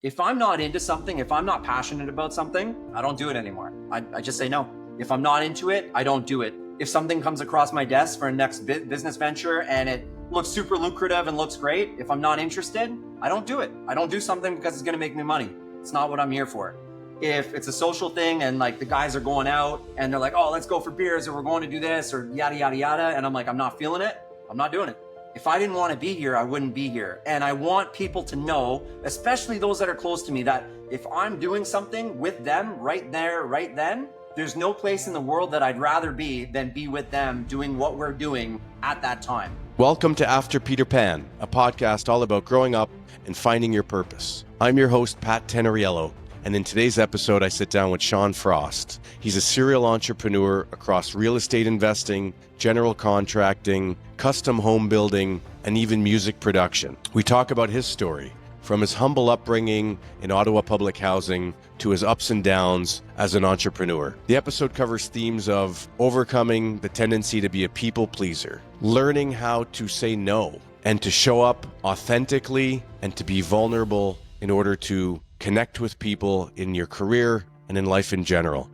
If I'm not into something, if I'm not passionate about something, I don't do it anymore. I just say no. If I'm not into it, I don't do it. If something comes across my desk for a next business venture and it looks super lucrative and looks great, if I'm not interested, I don't do it. I don't do something because it's going to make me money. It's not what I'm here for. If it's a social thing and like the guys are going out and they're like, oh, let's go for beers or we're going to do this or yada, yada, yada. And I'm like, I'm not feeling it. I'm not doing it. If I didn't want to be here, I wouldn't be here. And I want people to know, especially those that are close to me, that if I'm doing something with them right there, right then, there's no place in the world that I'd rather be than be with them doing what we're doing at that time. Welcome to After Peter Pan, a podcast all about growing up and finding your purpose. I'm your host, Pat Tenoriello, and in today's episode, I sit down with Sean Frost. He's a serial entrepreneur across real estate investing, general contracting, custom home building, and even music production. We talk about his story, from his humble upbringing in Ottawa public housing to his ups and downs as an entrepreneur. The episode covers themes of overcoming the tendency to be a people pleaser, learning how to say no, and to show up authentically and to be vulnerable in order to connect with people in your career and in life in general.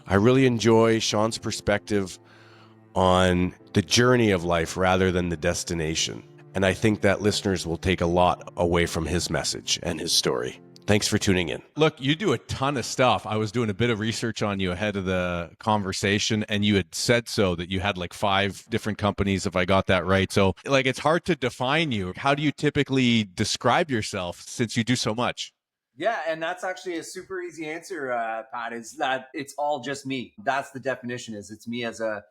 I really enjoy Sean's perspective on the journey of life rather than the destination. And I think that listeners will take a lot away from his message and his story. Thanks for tuning in. Look, you do a ton of stuff. I was doing a bit of research on you ahead of the conversation, and you had said so that you had like 5 different companies, if I got that right. So like, it's hard to define you. How do you typically describe yourself since you do so much? Yeah, and that's actually a super easy answer, Pat, is that it's all just me. That's the definition, is it's me as a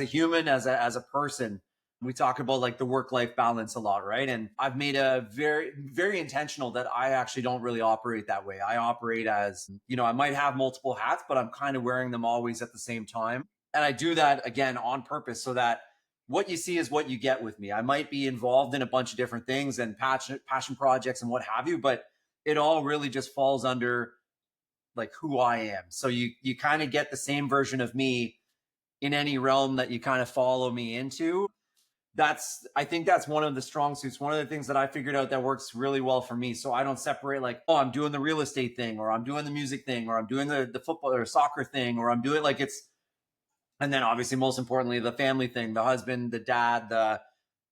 human, as a person. We talk about like the work-life balance a lot, right? And I've made a very, very intentional that I actually don't really operate that way. I operate as, I might have multiple hats, but I'm kind of wearing them always at the same time. And I do that again on purpose so that what you see is what you get with me. I might be involved in a bunch of different things and passion projects and what have you, but it all really just falls under like who I am. So you kind of get the same version of me in any realm that you kind of follow me into. I think that's one of the strong suits. One of the things that I figured out that works really well for me. So I don't separate like, oh, I'm doing the real estate thing, or I'm doing the music thing, or I'm doing the football or soccer thing, or I'm doing like and then obviously most importantly, the family thing, the husband, the dad,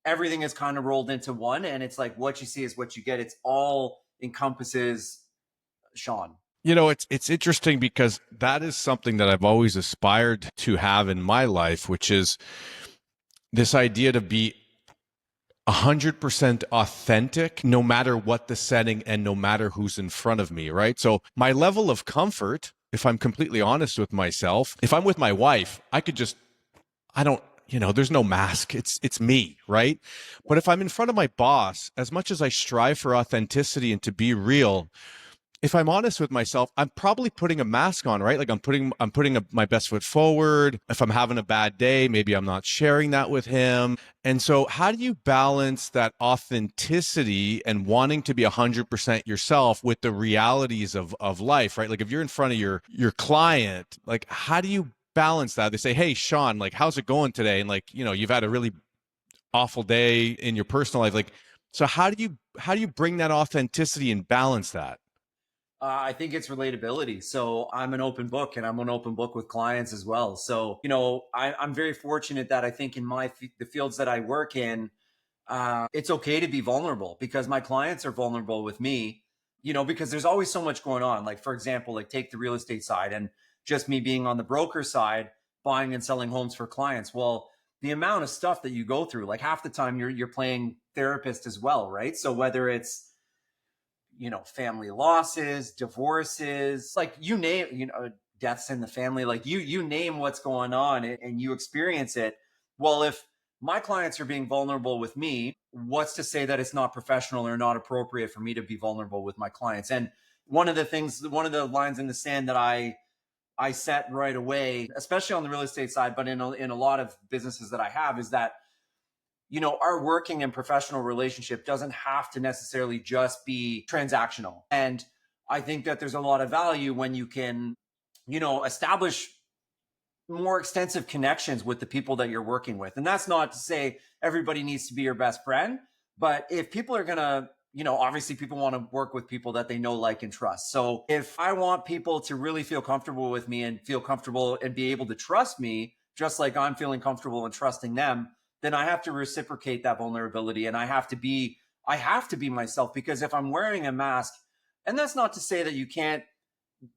everything is kind of rolled into one. And it's like, what you see is what you get. It's all encompasses Sean. You know, it's interesting because that is something that I've always aspired to have in my life, which is this idea to be 100% authentic, no matter what the setting and no matter who's in front of me, right? So my level of comfort, if I'm completely honest with myself, if I'm with my wife, there's no mask. It's me, right? But if I'm in front of my boss, as much as I strive for authenticity and to be real, if I'm honest with myself, I'm probably putting a mask on, right? Like I'm putting my best foot forward. If I'm having a bad day, maybe I'm not sharing that with him. And so how do you balance that authenticity and wanting to be 100% yourself with the realities of life, right? Like if you're in front of your client, like how do you balance that? They say, hey, Sean, like, how's it going today? And like, you've had a really awful day in your personal life. Like, so how do you bring that authenticity and balance that? I think it's relatability. So I'm an open book, and I'm an open book with clients as well. So, I'm very fortunate that I think in the fields that I work in, it's okay to be vulnerable because my clients are vulnerable with me, because there's always so much going on. Like, for example, like take the real estate side and just me being on the broker side, buying and selling homes for clients. Well, the amount of stuff that you go through, like half the time you're playing therapist as well, right? So whether it's family losses, divorces, like you name, deaths in the family, like you name what's going on and you experience it. Well, if my clients are being vulnerable with me, what's to say that it's not professional or not appropriate for me to be vulnerable with my clients? And one of the lines in the sand that I set right away, especially on the real estate side, but in a lot of businesses that I have, is that our working and professional relationship doesn't have to necessarily just be transactional. And I think that there's a lot of value when you can, establish more extensive connections with the people that you're working with. And that's not to say everybody needs to be your best friend, but if people are going to obviously people want to work with people that they know, like, and trust. So if I want people to really feel comfortable with me and feel comfortable and be able to trust me, just like I'm feeling comfortable and trusting them, then I have to reciprocate that vulnerability, and I have to be myself. Because if I'm wearing a mask, and that's not to say that you can't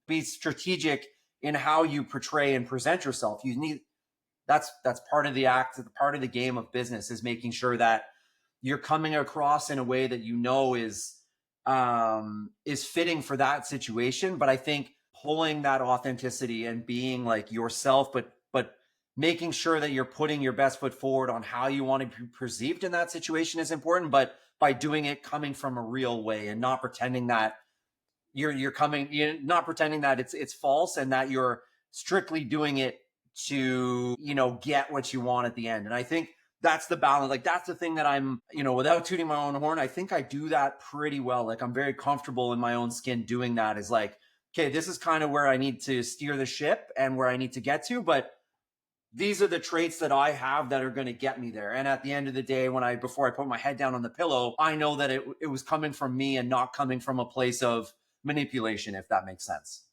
be strategic in how you portray and present yourself. That's part of the act, part of the game of business, is making sure that you're coming across in a way that is fitting for that situation. But I think pulling that authenticity and being like yourself, but making sure that you're putting your best foot forward on how you want to be perceived in that situation is important. But by doing it coming from a real way, and not pretending that you're not pretending that it's false, and that you're strictly doing it to get what you want at the end. And I think that's the balance. Like, that's the thing that I'm, without tooting my own horn, I think I do that pretty well. Like, I'm very comfortable in my own skin doing that. Is like, okay, this is kind of where I need to steer the ship and where I need to get to, but these are the traits that I have that are going to get me there. And at the end of the day, before I put my head down on the pillow, I know that it was coming from me and not coming from a place of manipulation, if that makes sense.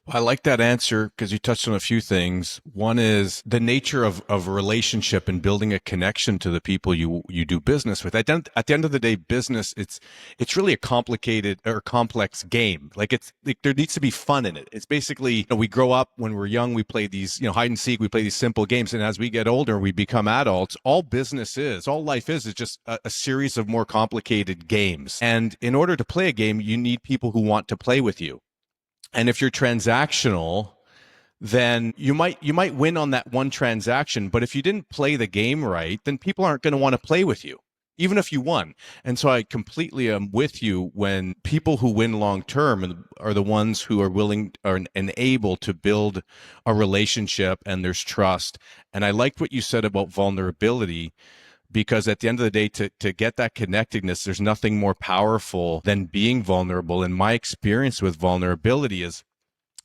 Well, I like that answer because you touched on a few things. One is the nature of a relationship and building a connection to the people you do business with. At the end of the day, business, it's really a complicated or complex game. Like, there needs to be fun in it. It's basically, we grow up when we're young, we play these, hide and seek, we play these simple games. And as we get older, we become adults. All life is just a series of more complicated games. And in order to play a game, you need people who want to play with you. And if you're transactional, then you might win on that one transaction. But if you didn't play the game right, then people aren't going to want to play with you, even if you won. And so I completely am with you when people who win long term are the ones who are willing and able to build a relationship, and there's trust. And I liked what you said about vulnerability, because at the end of the day, to get that connectedness, there's nothing more powerful than being vulnerable. And my experience with vulnerability is,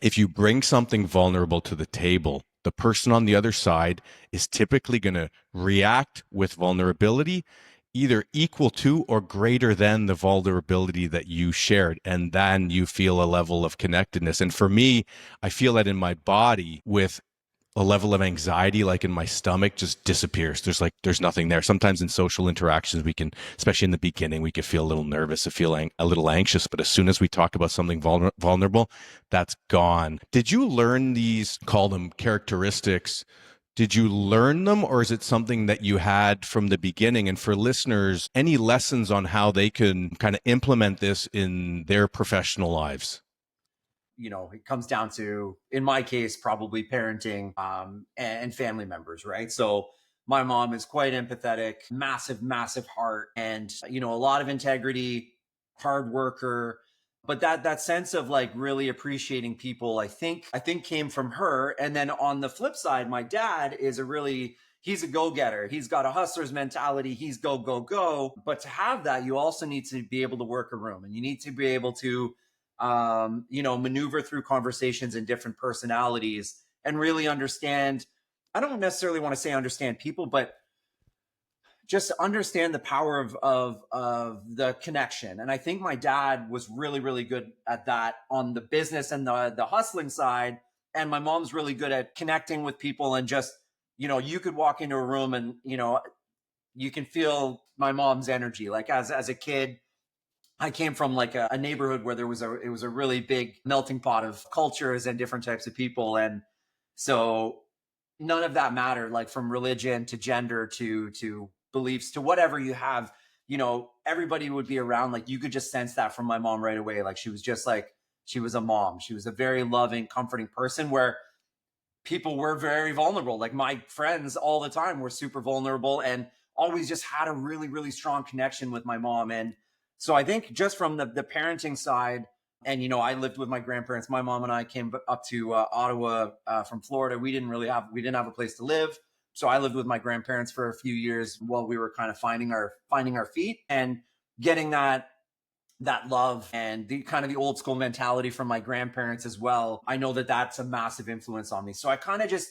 if you bring something vulnerable to the table, the person on the other side is typically going to react with vulnerability either equal to or greater than the vulnerability that you shared. And then you feel a level of connectedness. And for me, I feel that in my body, with a level of anxiety, like in my stomach, just disappears. There's nothing there. Sometimes in social interactions, we can, especially in the beginning, we can feel a little nervous, a little anxious. But as soon as we talk about something vulnerable, that's gone. Did you learn these, call them characteristics? Did you learn them, or is it something that you had from the beginning? And for listeners, any lessons on how they can kind of implement this in their professional lives? It comes down to, in my case, probably parenting and family members, right? So my mom is quite empathetic, massive, massive heart, and, a lot of integrity, hard worker. But that sense of like really appreciating people, I think came from her. And then on the flip side, my dad is he's a go-getter. He's got a hustler's mentality. He's go, go, go. But to have that, you also need to be able to work a room, and you need to be able to maneuver through conversations and different personalities, and really understand. I don't necessarily want to say understand people, but just understand the power of the connection. And I think my dad was really, really good at that on the business and the hustling side. And my mom's really good at connecting with people, and just, you could walk into a room and, you can feel my mom's energy. Like, as a kid, I came from like a neighborhood where it was a really big melting pot of cultures and different types of people. And so none of that mattered, like from religion to gender to beliefs to whatever you have, everybody would be around. Like, you could just sense that from my mom right away. Like, she was just like, she was a mom. She was a very loving, comforting person, where people were very vulnerable. Like, my friends all the time were super vulnerable, and always just had a really, really strong connection with my mom. And so I think just from the parenting side, and, I lived with my grandparents. My mom and I came up to Ottawa from Florida. We didn't have a place to live. So I lived with my grandparents for a few years while we were kind of finding our feet, and getting that love and the kind of the old school mentality from my grandparents as well. I know that that's a massive influence on me. So I kind of just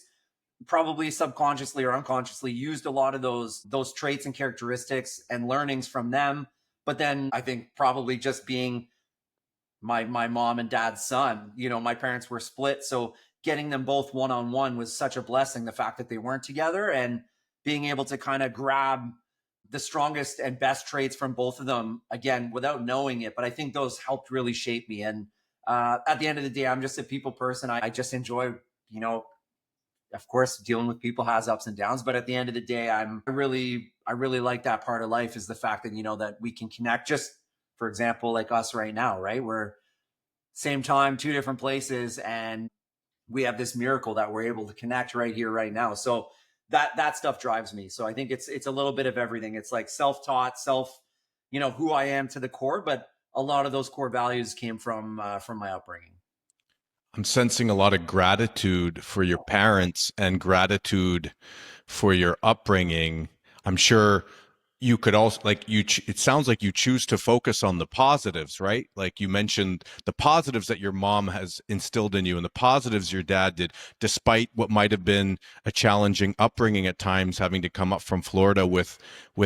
probably subconsciously or unconsciously used a lot of those traits and characteristics and learnings from them, But then I think probably just being my mom and dad's son, my parents were split. So getting them both one-on-one was such a blessing. The fact that they weren't together and being able to kind of grab the strongest and best traits from both of them, again, without knowing it. But I think those helped really shape me. And at the end of the day, I'm just a people person. I just enjoy, of course, dealing with people has ups and downs. But at the end of the day, I really like that part of life, is the fact that, that we can connect. Just, for example, like us right now, right? We're same time, two different places, and we have this miracle that we're able to connect right here, right now. So that stuff drives me. So I think it's a little bit of everything. It's like self-taught, who I am to the core, but a lot of those core values came from my upbringing. I'm sensing a lot of gratitude for your parents and gratitude for your upbringing. I'm sure you could also, it sounds like you choose to focus on the positives, right? Like you mentioned the positives that your mom has instilled in you and the positives your dad did, despite what might have been a challenging upbringing at times, having to come up from Florida with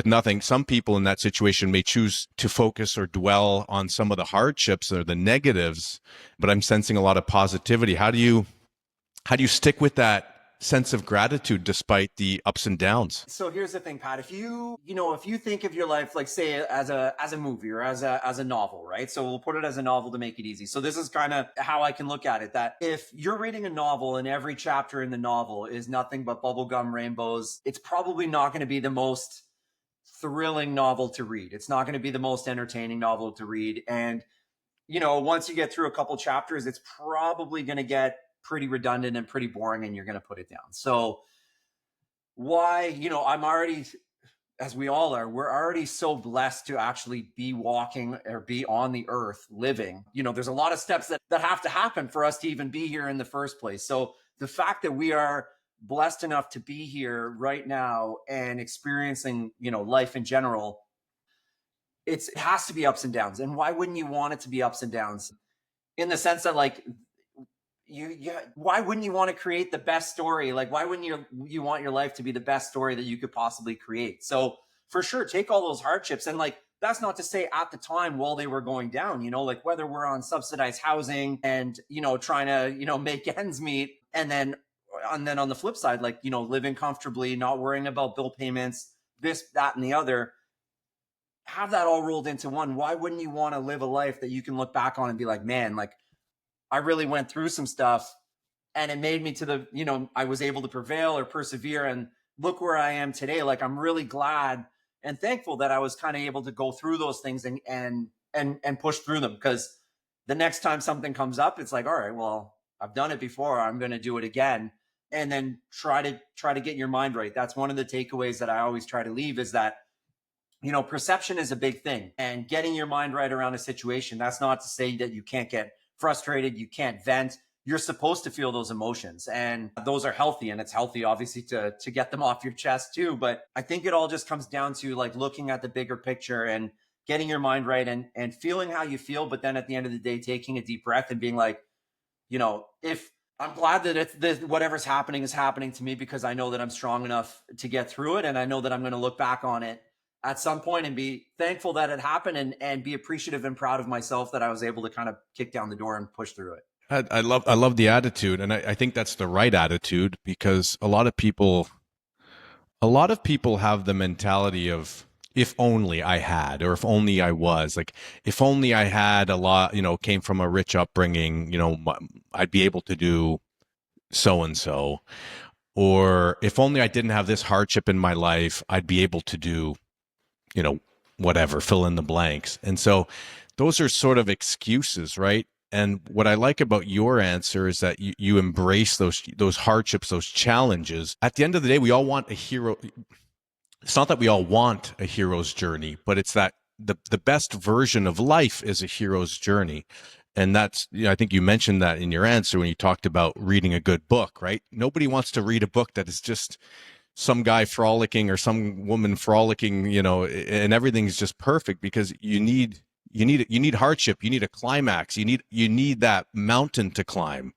nothing. Some people in that situation may choose to focus or dwell on some of the hardships or the negatives, but I'm sensing a lot of positivity. How do you stick with that sense of gratitude despite the ups and downs? So here's the thing, Pat. If you think of your life, like say as a movie or as a novel, right? So we'll put it as a novel to make it easy. So this is kind of how I can look at it, that if you're reading a novel and every chapter in the novel is nothing but bubblegum rainbows, it's probably not going to be the most thrilling novel to read. It's not going to be the most entertaining novel to read. And, once you get through a couple chapters, it's probably going to get pretty redundant and pretty boring, and you're going to put it down. So why, I'm already, as we all are, we're already so blessed to actually be walking or be on the earth living. There's a lot of steps that have to happen for us to even be here in the first place. So the fact that we are blessed enough to be here right now and experiencing, life in general, it has to be ups and downs. And why wouldn't you want it to be ups and downs? In the sense that, like, why wouldn't you want to create the best story? Like, why wouldn't you want your life to be the best story that you could possibly create? So for sure, take all those hardships. And like, that's not to say at the time while they were going down, like whether we're on subsidized housing and, trying to, make ends meet. And then on the flip side, like, living comfortably, not worrying about bill payments, this, that, and the other, have that all rolled into one. Why wouldn't you want to live a life that you can look back on and be like, man, like, I really went through some stuff and it made me to I was able to prevail or persevere, and look where I am today. Like, I'm really glad and thankful that I was kind of able to go through those things and push through them. Because the next time something comes up, it's like, all right, well, I've done it before. I'm going to do it again. And then try to get your mind right. That's one of the takeaways that I always try to leave, is that, perception is a big thing, and getting your mind right around a situation. That's not to say that you can't get frustrated, you can't vent. You're supposed to feel those emotions, and those are healthy, and it's healthy obviously to get them off your chest too. But I think it all just comes down to like looking at the bigger picture and getting your mind right and feeling how you feel. But then at the end of the day, taking a deep breath and being like, if I'm glad that whatever's happening is happening to me, because I know that I'm strong enough to get through it. And I know that I'm going to look back on it at some point and be thankful that it happened, and be appreciative and proud of myself that I was able to kind of kick down the door and push through it. I love the attitude. And I think that's the right attitude, because a lot of people have the mentality of, if only I had, or if only I was, like, if only I had a lot, came from a rich upbringing, I'd be able to do so-and-so, or if only I didn't have this hardship in my life, I'd be able to do, whatever, fill in the blanks. And so those are sort of excuses, right? And what I like about your answer is that you embrace those hardships, those challenges. At the end of the day, we all want a hero. It's not that we all want a hero's journey, but it's that the best version of life is a hero's journey. And that's, I think you mentioned that in your answer when you talked about reading a good book, right? Nobody wants to read a book that is just some guy frolicking or some woman frolicking, and everything's just perfect, because you need hardship, you need a climax, you need that mountain to climb.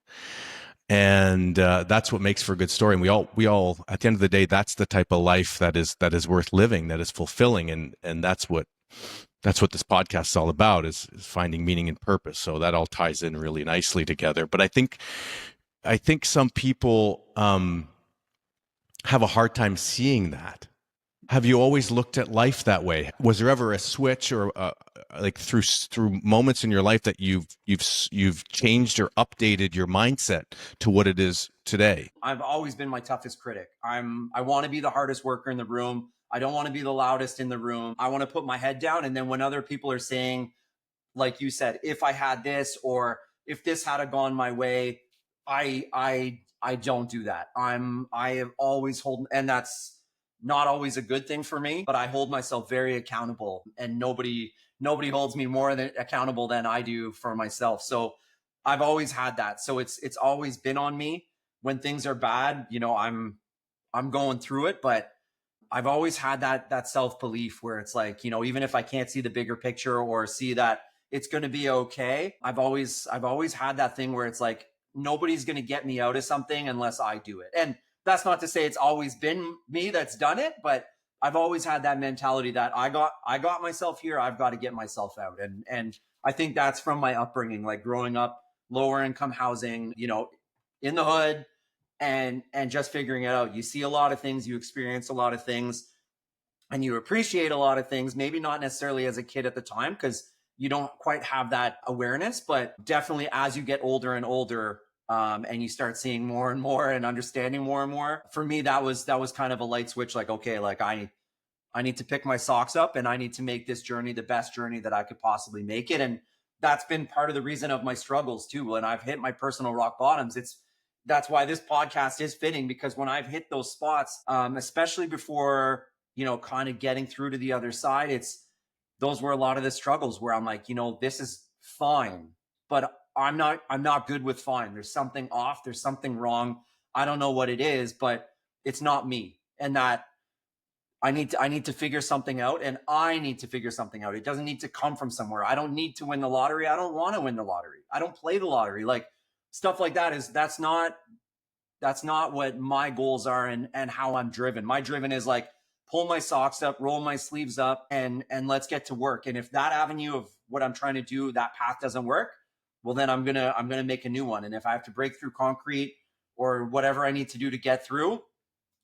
And that's what makes for a good story. And we all at the end of the day, that's the type of life that is worth living, that is fulfilling. And that's what that's what this podcast is all about, is finding meaning and purpose. So that all ties in really nicely together. But I think some people have a hard time seeing that. Have you always looked at life that way? Was there ever a switch, or like through moments in your life that you've changed or updated your mindset to what it is today? I've always been my toughest critic. I want to be the hardest worker in the room. I don't want to be the loudest in the room. I want to put my head down. And then when other people are saying, like you said, if I had this, or if this had gone my way, I don't do that. I have always and that's not always a good thing for me, but I hold myself very accountable, and nobody holds me more accountable than I do for myself. So I've always had that. So it's always been on me. When things are bad, I'm going through it, but I've always had that self-belief where it's like, even if I can't see the bigger picture or see that it's going to be okay, I've always had that thing where it's like, nobody's going to get me out of something unless I do it. And that's not to say it's always been me that's done it, but I've always had that mentality that I got myself here, I've got to get myself out. And I think that's from my upbringing, like growing up lower income housing, in the hood, and just figuring it out. You see a lot of things, you experience a lot of things, and you appreciate a lot of things, maybe not necessarily as a kid at the time, because you don't quite have that awareness, but definitely as you get older and older, and you start seeing more and more and understanding more and more. For me, that was kind of a light switch. Like, okay, like I need to pick my socks up, and I need to make this journey the best journey that I could possibly make it. And that's been part of the reason of my struggles too. When I've hit my personal rock bottoms, that's why this podcast is fitting, because when I've hit those spots, especially before, kind of getting through to the other side, those were a lot of the struggles where I'm like, this is fine, but I'm not good with fine. There's something off. There's something wrong. I don't know what it is, but it's not me. And that I need to figure something out, and I need to figure something out. It doesn't need to come from somewhere. I don't need to win the lottery. I don't want to win the lottery. I don't play the lottery. Like, stuff like that's not what my goals are, and how I'm driven. My driven is like, pull my socks up, roll my sleeves up, and let's get to work. And if that avenue of what I'm trying to do, that path doesn't work, well, then I'm gonna make a new one. And if I have to break through concrete or whatever I need to do to get through,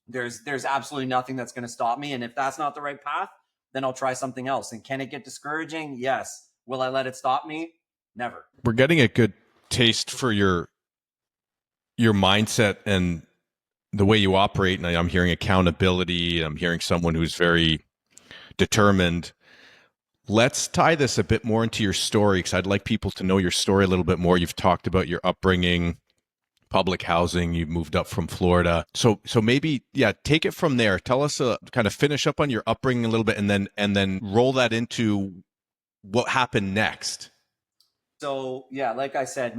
there's absolutely nothing that's going to stop me. And if that's not the right path, then I'll try something else. And can it get discouraging? Yes. Will I let it stop me? Never. We're getting a good taste for your mindset and the way you operate. And I'm hearing accountability. I'm hearing someone who's very determined. Let's tie this a bit more into your story, because I'd like people to know your story a little bit more. You've talked about your upbringing, public housing, you've moved up from Florida. So maybe, take it from there. Tell us, kind of finish up on your upbringing a little bit, and then roll that into what happened next. So, like I said,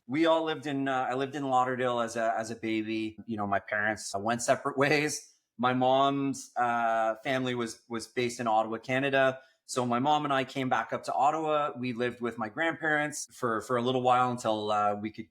we all lived in, I lived in Lauderdale as a baby. My parents went separate ways. My mom's family was based in Ottawa, Canada. So my mom and I came back up to Ottawa. We lived with my grandparents for a little while until we could,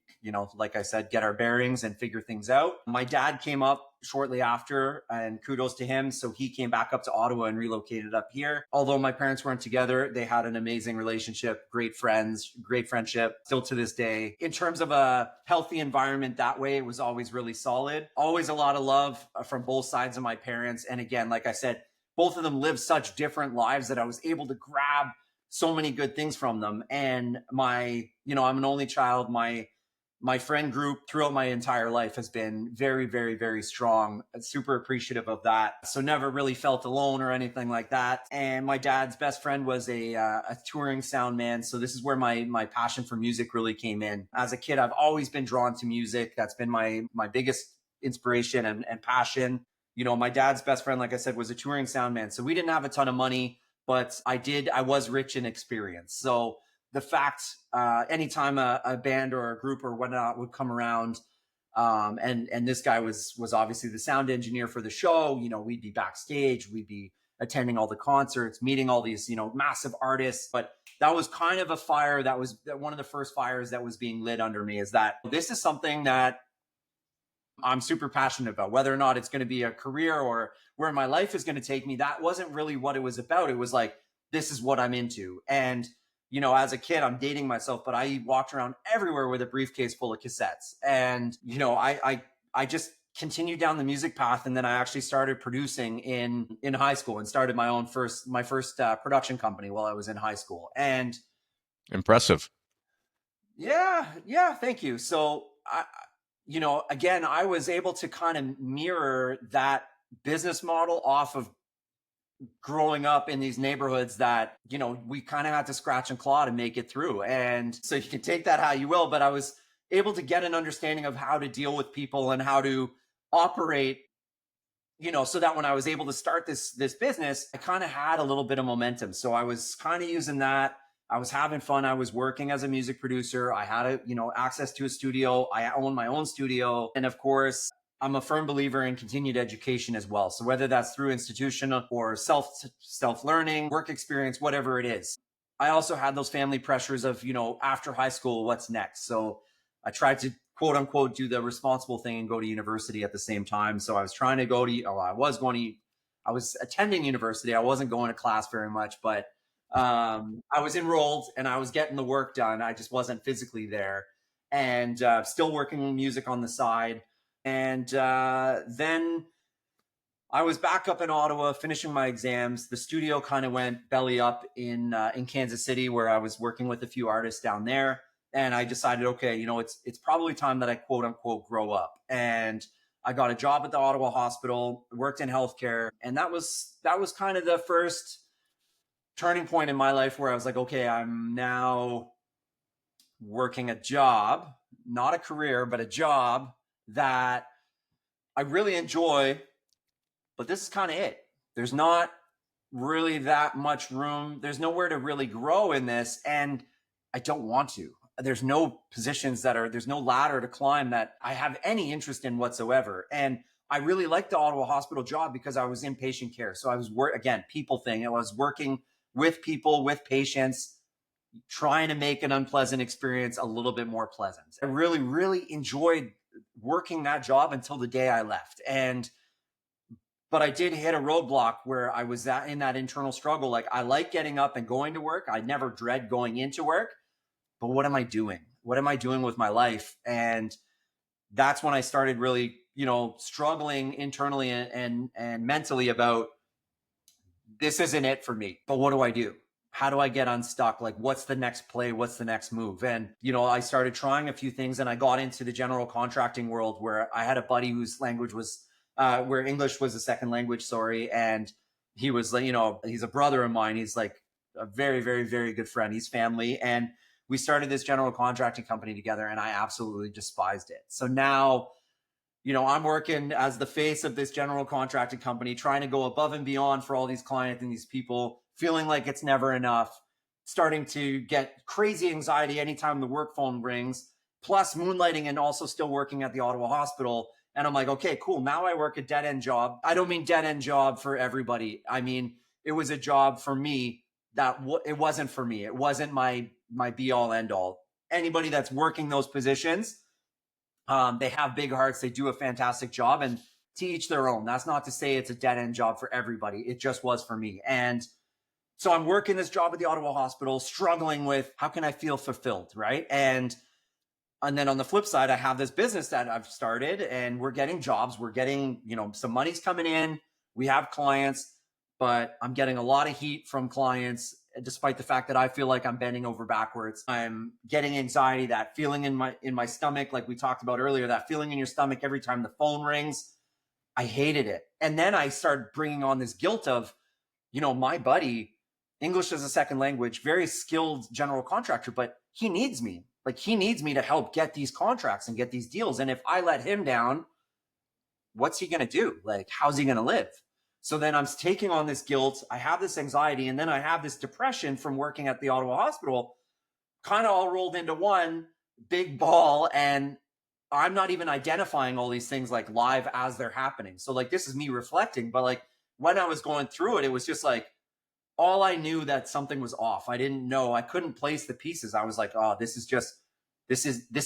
like I said, get our bearings and figure things out. My dad came up shortly after, and kudos to him. So he came back up to Ottawa and relocated up here. Although my parents weren't together, they had an amazing relationship, great friends, great friendship, still to this day. In terms of a healthy environment that way, it was always really solid. Always a lot of love from both sides of my parents. And again, like I said, both of them lived such different lives that I was able to grab so many good things from them. And I'm an only child. My friend group throughout my entire life has been very, very, very strong. Super appreciative of that. So never really felt alone or anything like that. And my dad's best friend was a touring sound man. So this is where my passion for music really came in. As a kid, I've always been drawn to music. That's been my biggest inspiration and passion. My dad's best friend, like I said, was a touring sound man. So we didn't have a ton of money, but I was rich in experience. So the fact, anytime a band or a group or whatnot would come around, and this guy was obviously the sound engineer for the show, we'd be backstage, we'd be attending all the concerts, meeting all these, massive artists. But that was kind of a fire that was one of the first fires that was being lit under me, is that this is something that I'm super passionate about. Whether or not it's going to be a career or where my life is going to take me, that wasn't really what it was about. It was like, this is what I'm into. And, you know, as a kid, I'm dating myself, but I walked around everywhere with a briefcase full of cassettes. And, you know, I just continued down the music path. And then I actually started producing in high school and started my first production company while I was in high school. And Impressive. yeah, thank you. So you know, again, I was able to kind of mirror that business model off of growing up in these neighborhoods that, you know, we kind of had to scratch and claw to make it through. And so you can take that how you will, but I was able to get an understanding of how to deal with people and how to operate, you know, so that when I was able to start this business, I kind of had a little bit of momentum. So I was kind of using that. I was having fun. I was working as a music producer. I had you know, access to a studio. I own my own studio. And of course, I'm a firm believer in continued education as well. So whether that's through institutional or self-learning, work experience, whatever it is. I also had those family pressures of, you know, after high school, what's next? So I tried to quote unquote do the responsible thing and go to university at the same time. So I was trying to I was attending university. I wasn't going to class very much, but I was enrolled and I was getting the work done. I just wasn't physically there, and still working music on the side. And then I was back up in Ottawa finishing my exams. The studio kind of went belly up in Kansas City, where I was working with a few artists down there. And I decided, okay, you know, it's probably time that I quote unquote grow up. And I got a job at the Ottawa Hospital, worked in healthcare, and that was kind of the first turning point in my life where I was like, okay, I'm now working a job, not a career, but a job that I really enjoy, but this is kind of it. There's not really that much room. There's nowhere to really grow in this. And I don't want to. There's no positions there's no ladder to climb that I have any interest in whatsoever. And I really liked the Ottawa Hospital job because I was in patient care. So I was again, people thing. I was working with people, with patients, trying to make an unpleasant experience a little bit more pleasant. I really, really enjoyed working that job until the day I left. But I did hit a roadblock where I was in that internal struggle. Like, I like getting up and going to work. I never dread going into work, but what am I doing? What am I doing with my life? And that's when I started really, you know, struggling internally and mentally about, this isn't it for me, but what do I do? How do I get unstuck? Like, what's the next play? What's the next move? And, you know, I started trying a few things, and I got into the general contracting world, where I had a buddy whose language was, where English was a second language, sorry. And he was, you know, he's a brother of mine. He's like a very, very, very good friend. He's family. And we started this general contracting company together, and I absolutely despised it. So now, you know, I'm working as the face of this general contracting company, trying to go above and beyond for all these clients and these people, feeling like it's never enough, starting to get crazy anxiety anytime the work phone rings, plus moonlighting and also still working at the Ottawa Hospital. And I'm like, okay, cool. Now I work a dead end job. I don't mean dead end job for everybody. I mean, it was a job for me that it wasn't for me. It wasn't my be all end all. Anybody that's working those positions, they have big hearts. They do a fantastic job, and to each their own. That's not to say it's a dead end job for everybody. It just was for me. And so I'm working this job at the Ottawa Hospital, struggling with, how can I feel fulfilled, right? And then on the flip side, I have this business that I've started, and we're getting jobs. We're getting, you know, some money's coming in. We have clients, but I'm getting a lot of heat from clients, despite the fact that I feel like I'm bending over backwards. I'm getting anxiety, that feeling in my stomach, like we talked about earlier, that feeling in your stomach every time the phone rings. I hated it. And then I started bringing on this guilt of, you know, my buddy, English as a second language, very skilled general contractor, but he needs me. Like, he needs me to help get these contracts and get these deals. And if I let him down, what's he going to do? Like, how's he going to live? So then I'm taking on this guilt. I have this anxiety, and then I have this depression from working at the Ottawa Hospital, kind of all rolled into one big ball. And I'm not even identifying all these things like live as they're happening. So like, this is me reflecting, but like, when I was going through it, it was just like, all I knew that something was off. I didn't know. I couldn't place the pieces. I was like, oh, this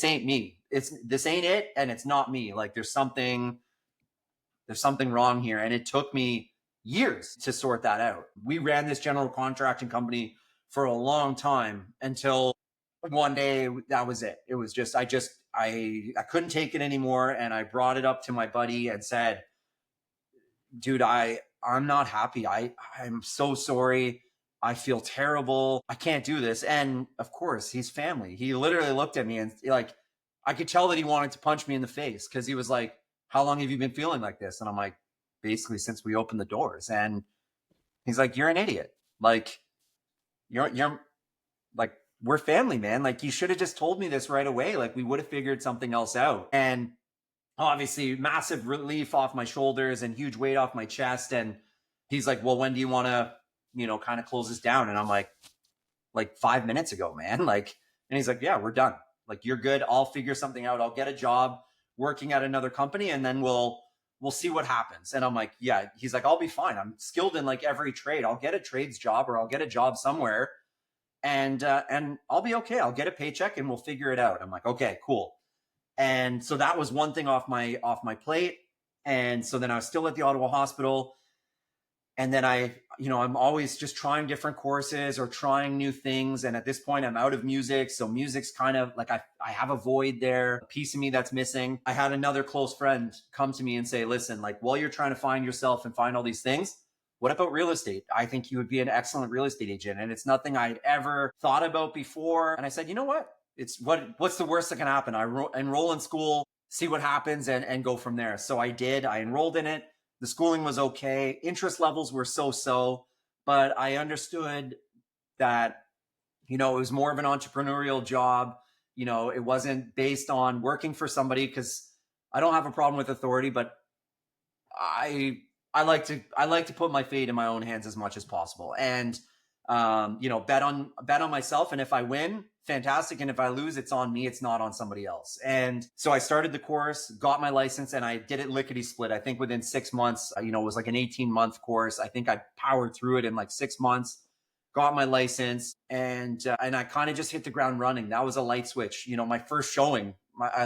ain't me. This ain't it. And it's not me. Like, there's something wrong here. And it took me years to sort that out. We ran this general contracting company for a long time until one day that was it. It was just, I couldn't take it anymore. And I brought it up to my buddy and said, dude, I'm not happy. I'm so sorry. I feel terrible. I can't do this. And of course, he's family. He literally looked at me and like, I could tell that he wanted to punch me in the face because he was like, how long have you been feeling like this? And I'm like, basically since we opened the doors. And he's like, you're an idiot. Like, you're like, we're family, man. Like, you should have just told me this right away. Like, we would have figured something else out. And obviously massive relief off my shoulders and huge weight off my chest. And he's like, well, when do you want to, kind of close this down? And I'm like 5 minutes ago, man. Like, and he's like, yeah, we're done. Like, you're good. I'll figure something out. I'll get a job working at another company and then we'll see what happens. And I'm like, yeah. He's like, I'll be fine. I'm skilled in like every trade. I'll get a trades job or I'll get a job somewhere and I'll be okay. I'll get a paycheck and we'll figure it out. I'm like, okay, cool. And so that was one thing off my plate. And so then I was still at the Ottawa Hospital. And then I'm always just trying different courses or trying new things. And at this point, I'm out of music. So music's kind of like, I have a void there, a piece of me that's missing. I had another close friend come to me and say, listen, like, while you're trying to find yourself and find all these things, what about real estate? I think you would be an excellent real estate agent. And it's nothing I'd ever thought about before. And I said, you know what? It's what's the worst that can happen? I enroll in school, see what happens and go from there. So I did. I enrolled in it. The schooling was okay. Interest levels were so, but I understood that, it was more of an entrepreneurial job. It wasn't based on working for somebody because I don't have a problem with authority, but I like to put my fate in my own hands as much as possible and, bet on myself. And if I win, fantastic. And if I lose, it's on me. It's not on somebody else. And so I started the course, got my license, and I did it lickety split. I think within 6 months, it was like an 18-month course. I think I powered through it in like 6 months, got my license, and I kind of just hit the ground running. That was a light switch. My first showing,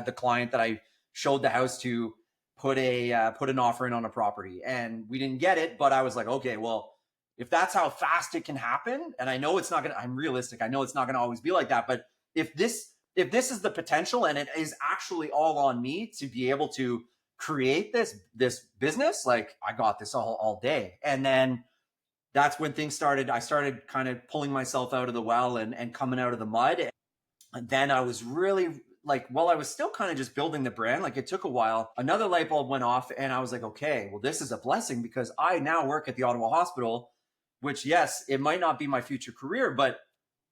the client that I showed the house to put an offer in on a property, and we didn't get it, but I was like, okay, well, if that's how fast it can happen, and I know it's not gonna, I'm realistic. I know it's not gonna always be like that, but if this is the potential and it is actually all on me to be able to create this business, like I got this all day. And then that's when things started. I started kind of pulling myself out of the well and coming out of the mud. And then I was really like, while I was still kind of just building the brand, like it took a while, another light bulb went off and I was like, okay, well, this is a blessing because I now work at the Ottawa Hospital, which, yes, it might not be my future career, but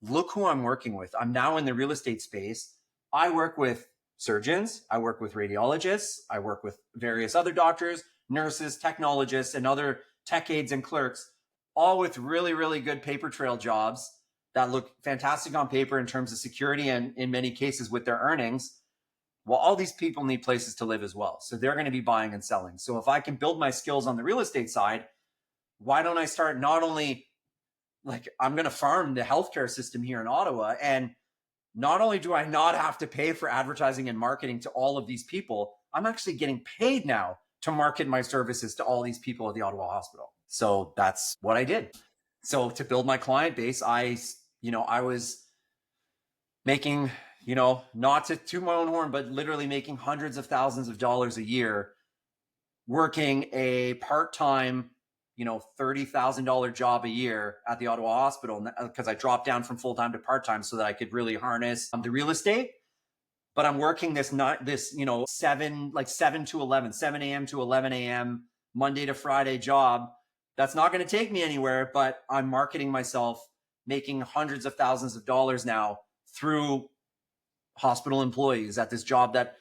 look who I'm working with. I'm now in the real estate space. I work with surgeons. I work with radiologists. I work with various other doctors, nurses, technologists, and other tech aides and clerks, all with really, really good paper trail jobs that look fantastic on paper in terms of security and in many cases with their earnings. Well, all these people need places to live as well. So they're going to be buying and selling. So if I can build my skills on the real estate side, why don't I start not only like I'm going to farm the healthcare system here in Ottawa, and not only do I not have to pay for advertising and marketing to all of these people, I'm actually getting paid now to market my services to all these people at the Ottawa Hospital. So that's what I did. So to build my client base, I was making, not to toot my own horn, but literally making hundreds of thousands of dollars a year working a part-time, $30,000 job a year at the Ottawa Hospital because I dropped down from full-time to part-time so that I could really harness the real estate. But I'm working this 7 to 11, 7 a.m. to 11 a.m. Monday to Friday job. That's not going to take me anywhere, but I'm marketing myself, making hundreds of thousands of dollars now through hospital employees at this job that,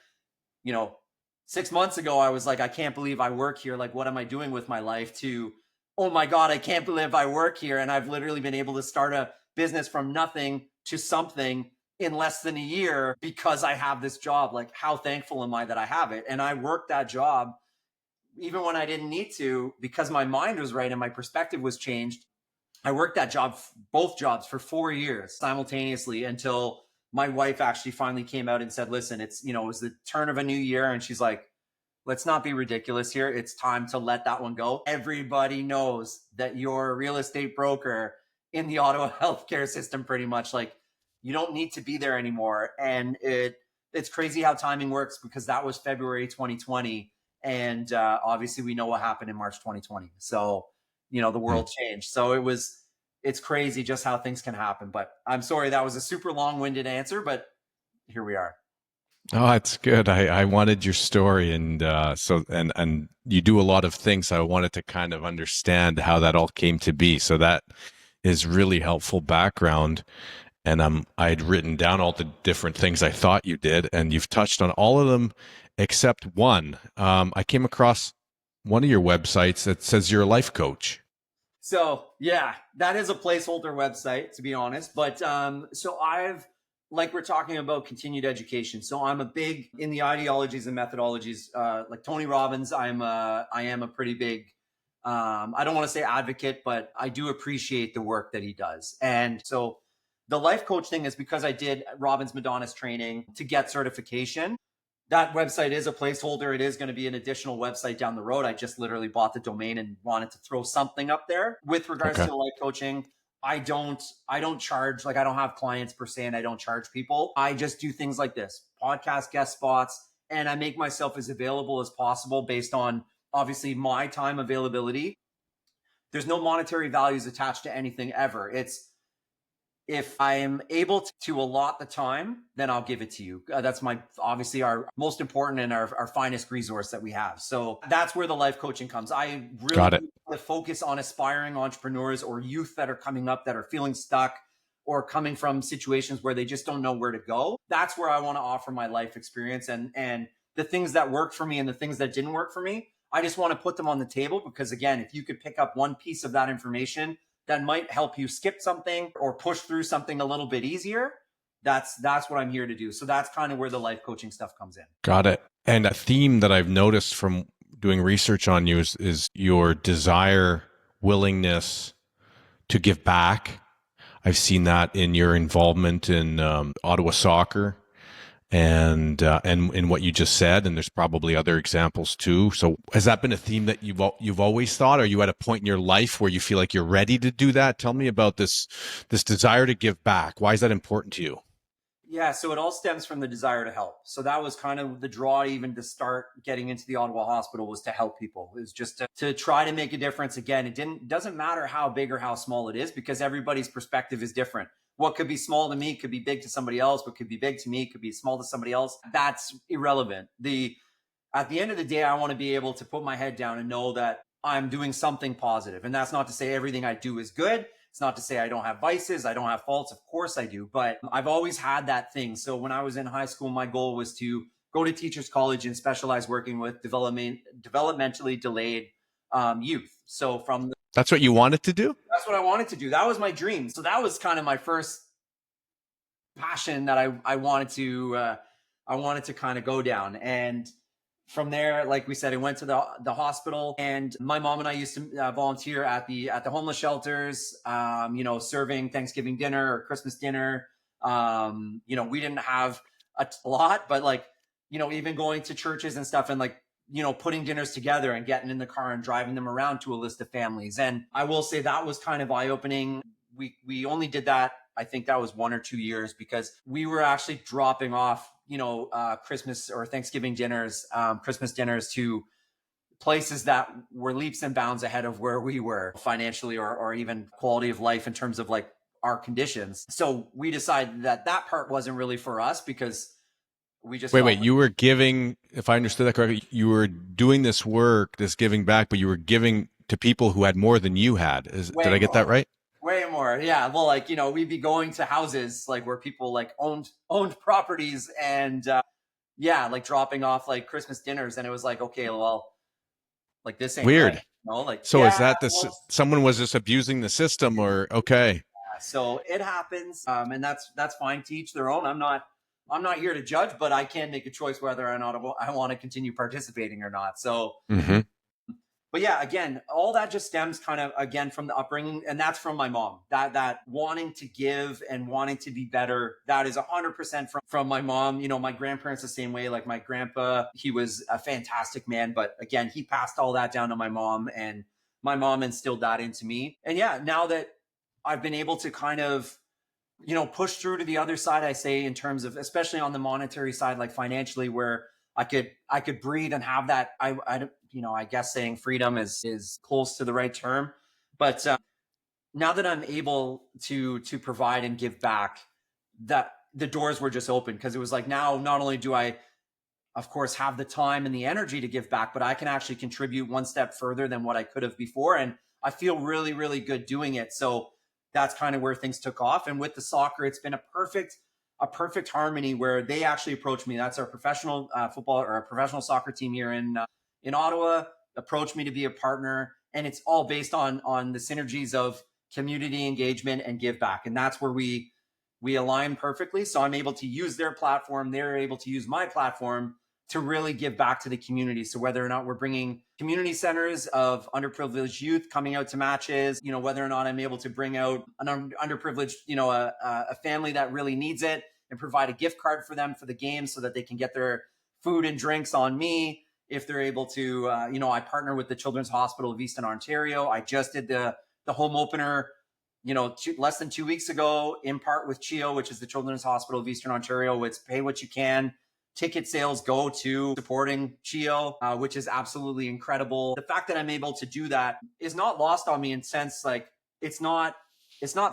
6 months ago, I was like, I can't believe I work here. Like, what am I doing with my life? To, oh my God, I can't believe I work here. And I've literally been able to start a business from nothing to something in less than a year because I have this job. Like, how thankful am I that I have it? And I worked that job even when I didn't need to because my mind was right and my perspective was changed. I worked that job, both jobs, for 4 years simultaneously until my wife actually finally came out and said, listen, it's, it was the turn of a new year. And she's like, let's not be ridiculous here. It's time to let that one go. Everybody knows that you're a real estate broker in the Ottawa healthcare system, pretty much. Like, you don't need to be there anymore. And it's crazy how timing works, because that was February 2020. And obviously we know what happened in March 2020. So, the world changed. So it's crazy just how things can happen. But I'm sorry, that was a super long-winded answer, but here we are. Oh, that's good. I wanted your story, and and you do a lot of things. So I wanted to kind of understand how that all came to be. So that is really helpful background. And I'd written down all the different things I thought you did, and you've touched on all of them except one. I came across one of your websites that says you're a life coach. So yeah, that is a placeholder website, to be honest. But so like we're talking about continued education. So I'm a big in the ideologies and methodologies, like Tony Robbins. I am a pretty big, I don't want to say advocate, but I do appreciate the work that he does. And so the life coach thing is because I did Robbins Madonna's training to get certification. That website is a placeholder. It is going to be an additional website down the road. I just literally bought the domain and wanted to throw something up there. With regards to life coaching, I don't charge, like I don't have clients per se, and I don't charge people. I just do things like this, podcast guest spots, and I make myself as available as possible based on obviously my time availability. There's no monetary values attached to anything ever. It's, if I'm able to allot the time, then I'll give it to you. That's obviously our most important and our finest resource that we have. So that's where the life coaching comes. I really focus on aspiring entrepreneurs or youth that are coming up that are feeling stuck or coming from situations where they just don't know where to go. That's where I want to offer my life experience and the things that worked for me and the things that didn't work for me. I just want to put them on the table, because again, if you could pick up one piece of that information that might help you skip something or push through something a little bit easier, that's what I'm here to do. So that's kind of where the life coaching stuff comes in. Got it. And a theme that I've noticed from doing research on you is your desire, willingness to give back. I've seen that in your involvement in Ottawa soccer and in what you just said, and there's probably other examples too. So has that been a theme that you've always thought? Are you at a point in your life where you feel like you're ready to do that? Tell me about this desire to give back. Why is that important to you? Yeah, so it all stems from the desire to help. So that was kind of the draw even to start getting into the Ottawa Hospital, was to help people. It was just to try to make a difference. Again, it doesn't matter how big or how small it is, because everybody's perspective is different. What could be small to me could be big to somebody else. What could be big to me could be small to somebody else. That's irrelevant. At the end of the day, I want to be able to put my head down and know that I'm doing something positive. And that's not to say everything I do is good. It's not to say I don't have vices. I don't have faults. Of course I do. But I've always had that thing. So when I was in high school, my goal was to go to teachers college and specialize working with developmentally delayed youth. So that's what you wanted to do? That's what I wanted to do. That was my dream. So that was kind of my first passion that I wanted to kind of go down. And from there, like we said, I went to the hospital, and my mom and I used to volunteer at the homeless shelters, serving Thanksgiving dinner or Christmas dinner. We didn't have a lot, but even going to churches and stuff, and putting dinners together and getting in the car and driving them around to a list of families. And I will say that was kind of eye-opening. We only did that, I think that was 1 or 2 years, because we were actually dropping off, Christmas or Thanksgiving dinners, Christmas dinners to places that were leaps and bounds ahead of where we were financially or even quality of life in terms of our conditions. So we decided that part wasn't really for us, because we just wait, you were giving, if I understood that correctly, you were doing this work, this giving back, but you were giving to people who had more than you had. Did I get that right? Way more. Yeah. Well, we'd be going to houses where people owned properties and dropping off Christmas dinners. And it was okay, well, this ain't weird. Right, is that someone was just abusing the system, or okay. Yeah, so it happens. And that's fine, to each their own. I'm not here to judge, but I can make a choice whether or not I want to continue participating or not. So But yeah, again, all that just stems kind of again from the upbringing, and that's from my mom. That wanting to give and wanting to be better, that is 100% from my mom. You know, my grandparents the same way. Like my grandpa, he was a fantastic man, but again, he passed all that down to my mom, and my mom instilled that into me. And yeah, now that I've been able to kind of, you know, push through to the other side, I say, in terms of, especially on the monetary side, like financially, where I could breathe and have that. You know, I guess saying freedom is close to the right term, but now that I'm able to provide and give back, that the doors were just open, because it was like, now not only do I, of course, have the time and the energy to give back, but I can actually contribute one step further than what I could have before, and I feel really, really good doing it. So that's kind of where things took off. And with the soccer, it's been a perfect harmony, where they actually approached me. That's our professional football, or our professional soccer team here in Ottawa, approached me to be a partner. And it's all based on the synergies of community engagement and give back. And that's where we align perfectly. So I'm able to use their platform. They're able to use my platform to really give back to the community. So whether or not we're bringing community centers of underprivileged youth coming out to matches, you know, whether or not I'm able to bring out an underprivileged, you know, a family that really needs it, and provide a gift card for them for the game so that they can get their food and drinks on me. If they're able to, you know, I partner with the Children's Hospital of Eastern Ontario. I just did the home opener, you know, less than 2 weeks ago, in part with CHEO, which is the Children's Hospital of Eastern Ontario. It's pay what you can. Ticket sales go to supporting CHEO, which is absolutely incredible. The fact that I'm able to do that is not lost on me, in sense, like, it's not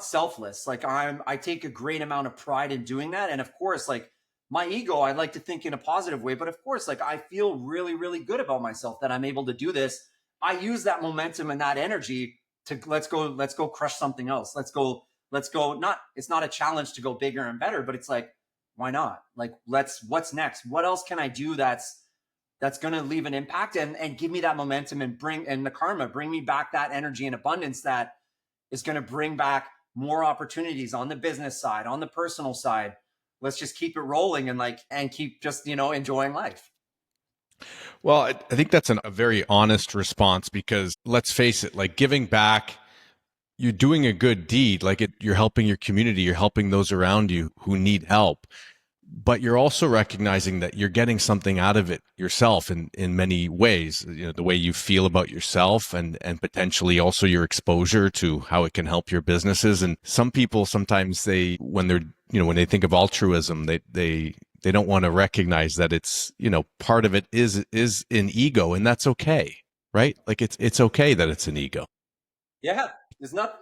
selfless. Like, I take a great amount of pride in doing that. And of course, like, my ego, I like to think in a positive way, but of course, like, I feel really, really good about myself that I'm able to do this. I use that momentum and that energy to let's go crush something else. Let's go. Not, it's not a challenge to go bigger and better, but it's like, why not? Like, what's next? What else can I do that's going to leave an impact and give me that momentum, and the karma, bring me back that energy and abundance that is going to bring back more opportunities on the business side, on the personal side. Let's just keep it rolling and keep just, you know, enjoying life. Well, I think that's a very honest response, because let's face it, like, giving back, you're doing a good deed. Like, you're helping your community, you're helping those around you who need help, but you're also recognizing that you're getting something out of it yourself in many ways. You know, the way you feel about yourself, and potentially also your exposure to how it can help your businesses. And some people, sometimes when they think of altruism, they don't want to recognize that it's, you know, part of it is an ego, and that's okay, right? Like, it's okay that it's an ego. Yeah, there's not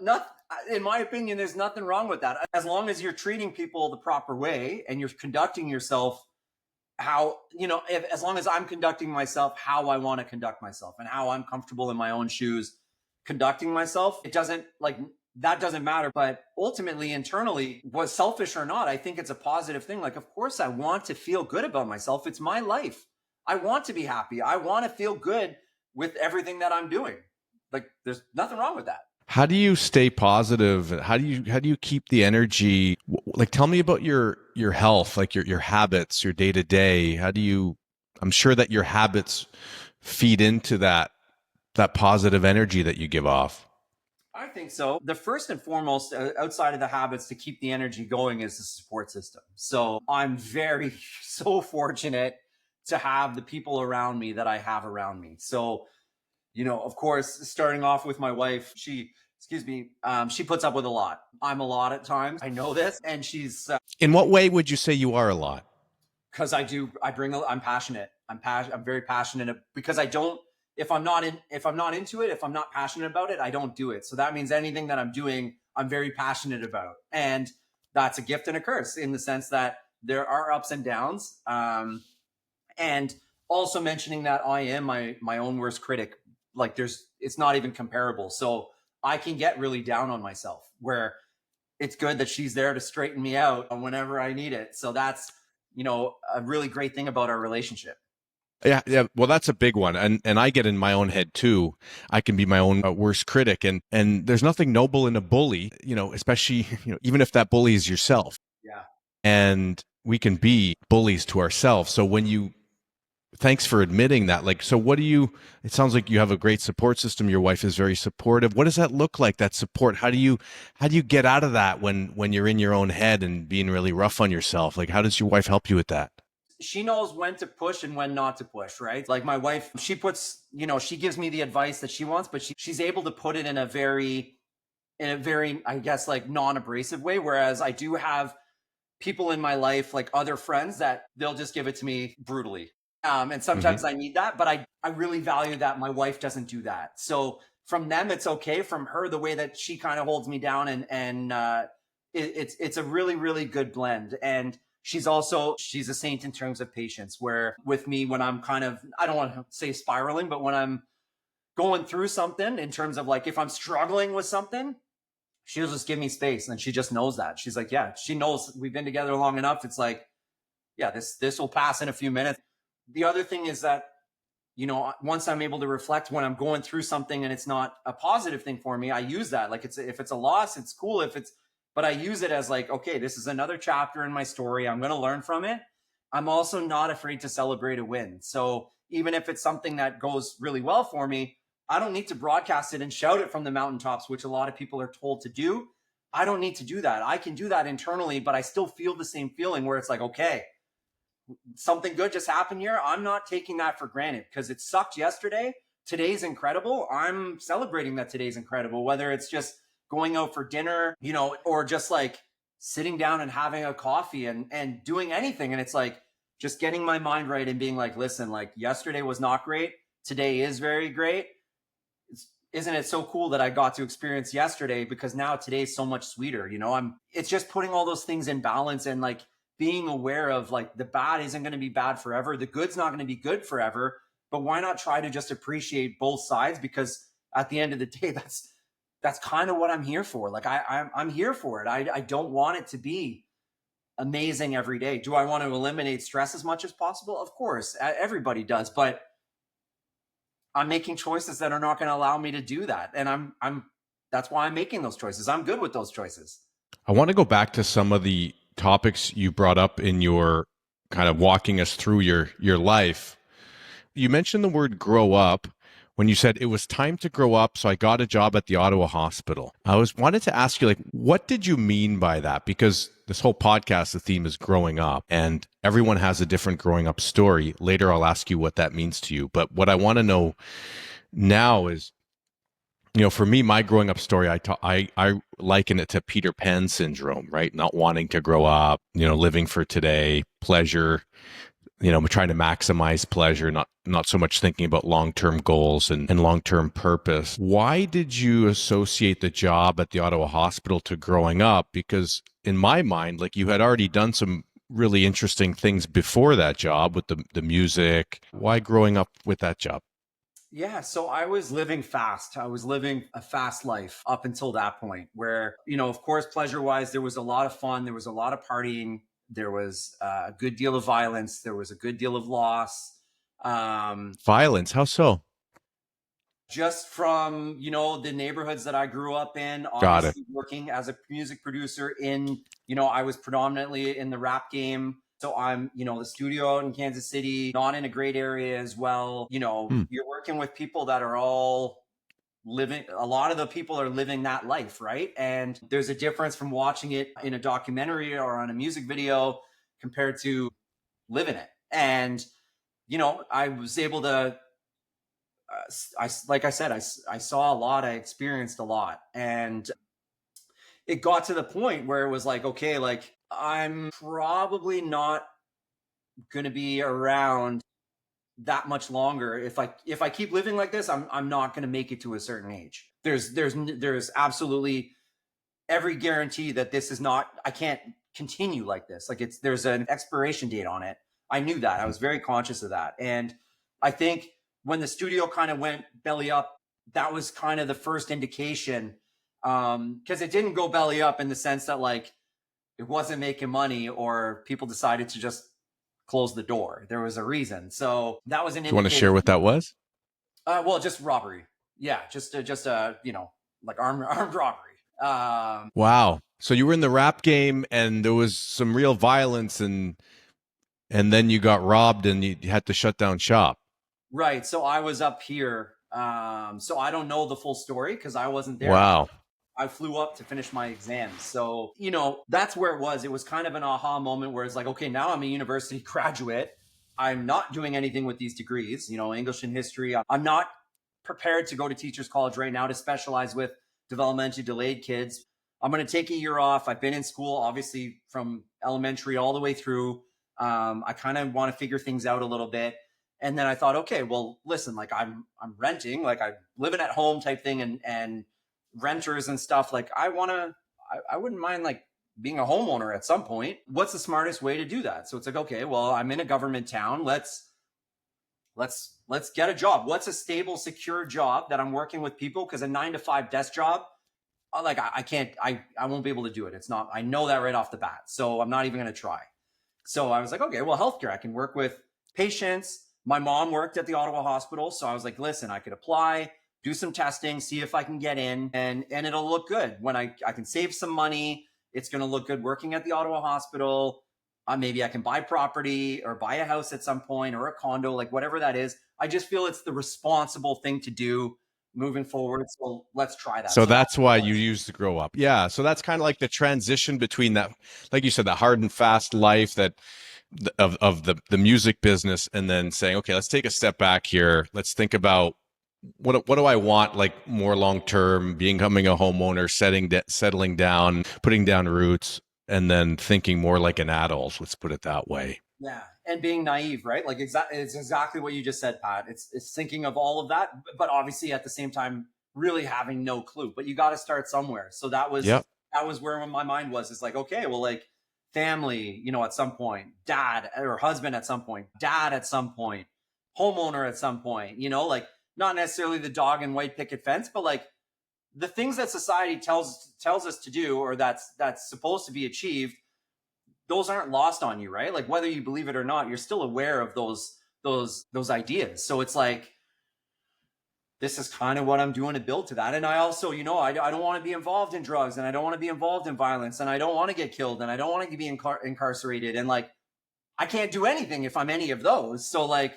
in my opinion, there's nothing wrong with that, as long as you're treating people the proper way and you're conducting yourself how, you know, as long as I'm conducting myself how I want to conduct myself and how I'm comfortable in my own shoes conducting myself, it doesn't, like, that doesn't matter. But ultimately, internally, was selfish or not, I think it's a positive thing. Like, of course, I want to feel good about myself. It's my life. I want to be happy. I want to feel good with everything that I'm doing. Like, there's nothing wrong with that. How do you stay positive? How do you keep the energy? Like, tell me about your health, like your habits, your day to day. I'm sure that your habits feed into that positive energy that you give off. I think so. The first and foremost, outside of the habits to keep the energy going, is the support system. So I'm so fortunate to have the people around me that I have around me. So, you know, of course, starting off with my wife, she puts up with a lot. I'm a lot at times. I know this. And she's... In what way would you say you are a lot? Because I'm passionate. I'm very passionate, because if I'm not into it, if I'm not passionate about it, I don't do it. So that means anything that I'm doing, I'm very passionate about. And that's a gift and a curse, in the sense that there are ups and downs. And also mentioning that I am my own worst critic. Like, it's not even comparable. So I can get really down on myself, where it's good that she's there to straighten me out whenever I need it. So that's, you know, a really great thing about our relationship. Yeah. Well, that's a big one. And I get in my own head too. I can be my own worst critic. And there's nothing noble in a bully, you know, especially, you know, even if that bully is yourself. Yeah. And we can be bullies to ourselves. So when you thanks for admitting that. Like, so what do you, it sounds like you have a great support system. Your wife is very supportive. What does that look like, that support? How do you get out of that when you're in your own head and being really rough on yourself? Like, how does your wife help you with that? She knows when to push and when not to push, right? Like my wife, she puts, she gives me the advice that she wants, but she's able to put it in a very, I guess, like non-abrasive way. Whereas I do have people in my life, like other friends, that they'll just give it to me brutally. And Hmm. sometimes I need that, but I really value that my wife doesn't do that. So from them, it's okay. From her, the way that she kind of holds me down, it's a really, really good blend. And she's a saint in terms of patience, where with me, when I'm kind of, I don't want to say spiraling, but when I'm going through something, in terms of like if I'm struggling with something, she'll just give me space. And she just knows that. She's like, yeah, she knows we've been together long enough. It's like, yeah, this will pass in a few minutes. The other thing is that, once I'm able to reflect when I'm going through something and it's not a positive thing for me, I use that. Like, if it's a loss, it's cool. But I use it as like, okay, this is another chapter in my story. I'm going to learn from it. I'm also not afraid to celebrate a win. So even if it's something that goes really well for me, I don't need to broadcast it and shout it from the mountaintops, which a lot of people are told to do. I don't need to do that. I can do that internally, but I still feel the same feeling where it's like, okay, something good just happened here. I'm not taking that for granted because it sucked yesterday. Today's incredible. I'm celebrating that today's incredible, whether it's just going out for dinner, or just like sitting down and having a coffee and doing anything. And it's like just getting my mind right and being like, listen, like yesterday was not great. Today is very great. Isn't it so cool that I got to experience yesterday, because now today's so much sweeter. It's just putting all those things in balance and like being aware of like the bad isn't going to be bad forever. The good's not going to be good forever, but why not try to just appreciate both sides? Because at the end of the day, that's kind of what I'm here for. Like I'm here for it. I don't want it to be amazing every day. Do I want to eliminate stress as much as possible? Of course, everybody does, but I'm making choices that are not going to allow me to do that. And that's why I'm making those choices. I'm good with those choices. I want to go back to some of the topics you brought up in your kind of walking us through your life. You mentioned the word grow up when you said it was time to grow up, so I got a job at the Ottawa hospital. I wanted to ask you, like, what did you mean by that? Because this whole podcast, the theme is growing up, and everyone has a different growing up story. Later, I'll ask you what that means to you. But what I want to know now is, for me, my growing up story, I liken it to Peter Pan syndrome, right? Not wanting to grow up, living for today, pleasure, trying to maximize pleasure, not so much thinking about long-term goals and long-term purpose. Why did you associate the job at the Ottawa hospital to growing up? Because in my mind, like, you had already done some really interesting things before that job with the music. Why growing up with that job? Yeah, so I was living fast. I was living a fast life up until that point where, of course, pleasure-wise, there was a lot of fun. There was a lot of partying. There was a good deal of violence. There was a good deal of loss. Violence, how so? Just from, the neighborhoods that I grew up in, Got it. obviously working as a music producer I was predominantly in the rap game. So I'm, the studio out in Kansas City, not in a great area as well. Hmm. You're working with people that are all a lot of the people are living that life, right? And there's a difference from watching it in a documentary or on a music video compared to living it. And, I was able to, like I said, I saw a lot, I experienced a lot. And it got to the point where it was like, okay, like I'm probably not going to be around that much longer. If I keep living like this, I'm not going to make it to a certain age. There's absolutely every guarantee that this is not, I can't continue like this. Like there's an expiration date on it. I knew that. I was very conscious of that. And I think when the studio kind of went belly up, that was kind of the first indication. Because it didn't go belly up in the sense that like it wasn't making money or people decided to just close the door. There was a reason. So that was an Do you want to indication. share what that was? Well, just robbery. Yeah, just like armed robbery. Wow. So you were in the rap game and there was some real violence, and and then you got robbed and you had to shut down shop. Right. So I was up here. So I don't know the full story because I wasn't there. Wow. I flew up to finish my exams. So, you know, that's where it was. It was kind of an aha moment where it's like, okay, now I'm a university graduate. I'm not doing anything with these degrees, you know, English and history. I'm not prepared to go to teachers college right now to specialize with developmentally delayed kids. I'm going to take a year off. I've been in school, obviously, from elementary all the way through. I kind of want to figure things out a little bit. And then I thought, okay, well, listen, like I'm renting, like I'm living at home type thing, and renters and stuff. Like I wouldn't mind like being a homeowner at some point. What's the smartest way to do that? So it's like, okay, well, I'm in a government town. Let's get a job. What's a stable, secure job that I'm working with people? Because a 9-to-5 desk job, like I can't, I won't be able to do it. It's not, I know that right off the bat. So I'm not even going to try. So I was like, okay, well, healthcare, I can work with patients. My mom worked at the Ottawa hospital. So I was like, listen, I could apply, do some testing, see if I can get in, and it'll look good. When I can save some money, it's going to look good working at the Ottawa hospital. Maybe I can buy property or buy a house at some point or a condo, like whatever that is. I just feel it's the responsible thing to do moving forward. So let's try that. So that's why you used to grow up. Yeah. So that's kind of like the transition between that, like you said, that hard and fast life that of the music business, and then saying, okay, let's take a step back here. Let's think about what do I want, like more long term, becoming a homeowner, settling down, putting down roots, and then thinking more like an adult. Let's put it that way. Yeah, and being naive, right? Like it's exactly what you just said, Pat. It's thinking of all of that, but obviously at the same time, really having no clue. But you got to start somewhere. So that was where my mind was. It's like, okay, well, like family, you know, at some point, dad or husband at some point, dad at some point, homeowner at some point. You know, like not necessarily the dog and white picket fence, but like the things that society tells us to do, or that's supposed to be achieved. Those aren't lost on you, right? Like whether you believe it or not, you're still aware of those ideas. So it's like, this is kind of what I'm doing to build to that. And I also, you know, I don't want to be involved in drugs, and I don't want to be involved in violence, and I don't want to get killed, and I don't want to be incarcerated. And like, I can't do anything if I'm any of those. So like,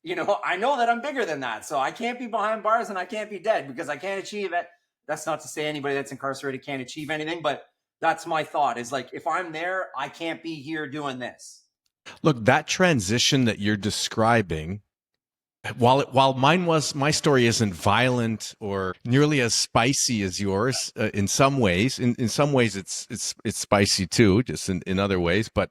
you know, I know that I'm bigger than that. So I can't be behind bars and I can't be dead because I can't achieve it. That's not to say anybody that's incarcerated can't achieve anything, but that's my thought is like, if I'm there, I can't be here doing this. Look, that transition that you're describing, while my story isn't violent or nearly as spicy as yours, in some ways, in some ways it's spicy too, just in other ways, but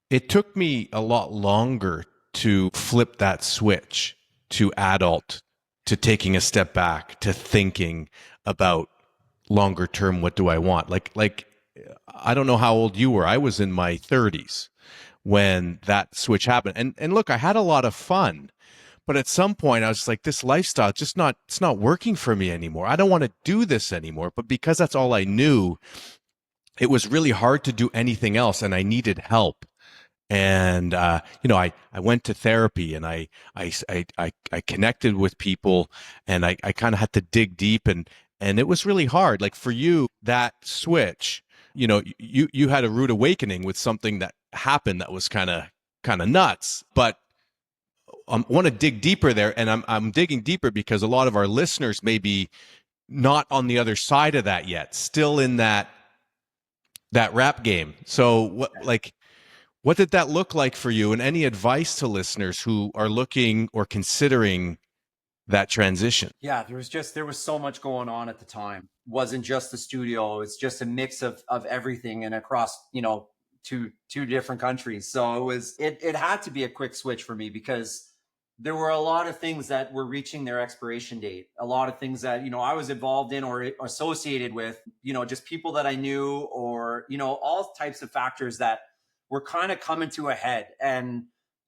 it took me a lot longer to flip that switch to adult, to taking a step back, to thinking about longer term, what do I want? Like I don't know how old you were. I was in my 30s when that switch happened. And look, I had a lot of fun. But at some point I was like, this lifestyle it's not working for me anymore. I don't want to do this anymore. But because that's all I knew, it was really hard to do anything else, and I needed help. And you know, I went to therapy, and I connected with people, and I kind of had to dig deep, and it was really hard. Like for you, that switch, you know, you had a rude awakening with something that happened that was kind of nuts. But I want to dig deeper there, and I'm digging deeper because a lot of our listeners may be not on the other side of that yet, still in that rap game. So what did that look like for you, and any advice to listeners who are looking or considering that transition? Yeah, there was so much going on at the time. It wasn't just the studio. It's just a mix of everything, and across, you know, two different countries. So it had to be a quick switch for me because there were a lot of things that were reaching their expiration date. A lot of things that, you know, I was involved in or associated with, you know, just people that I knew, or, you know, all types of factors that were kind of coming to a head. And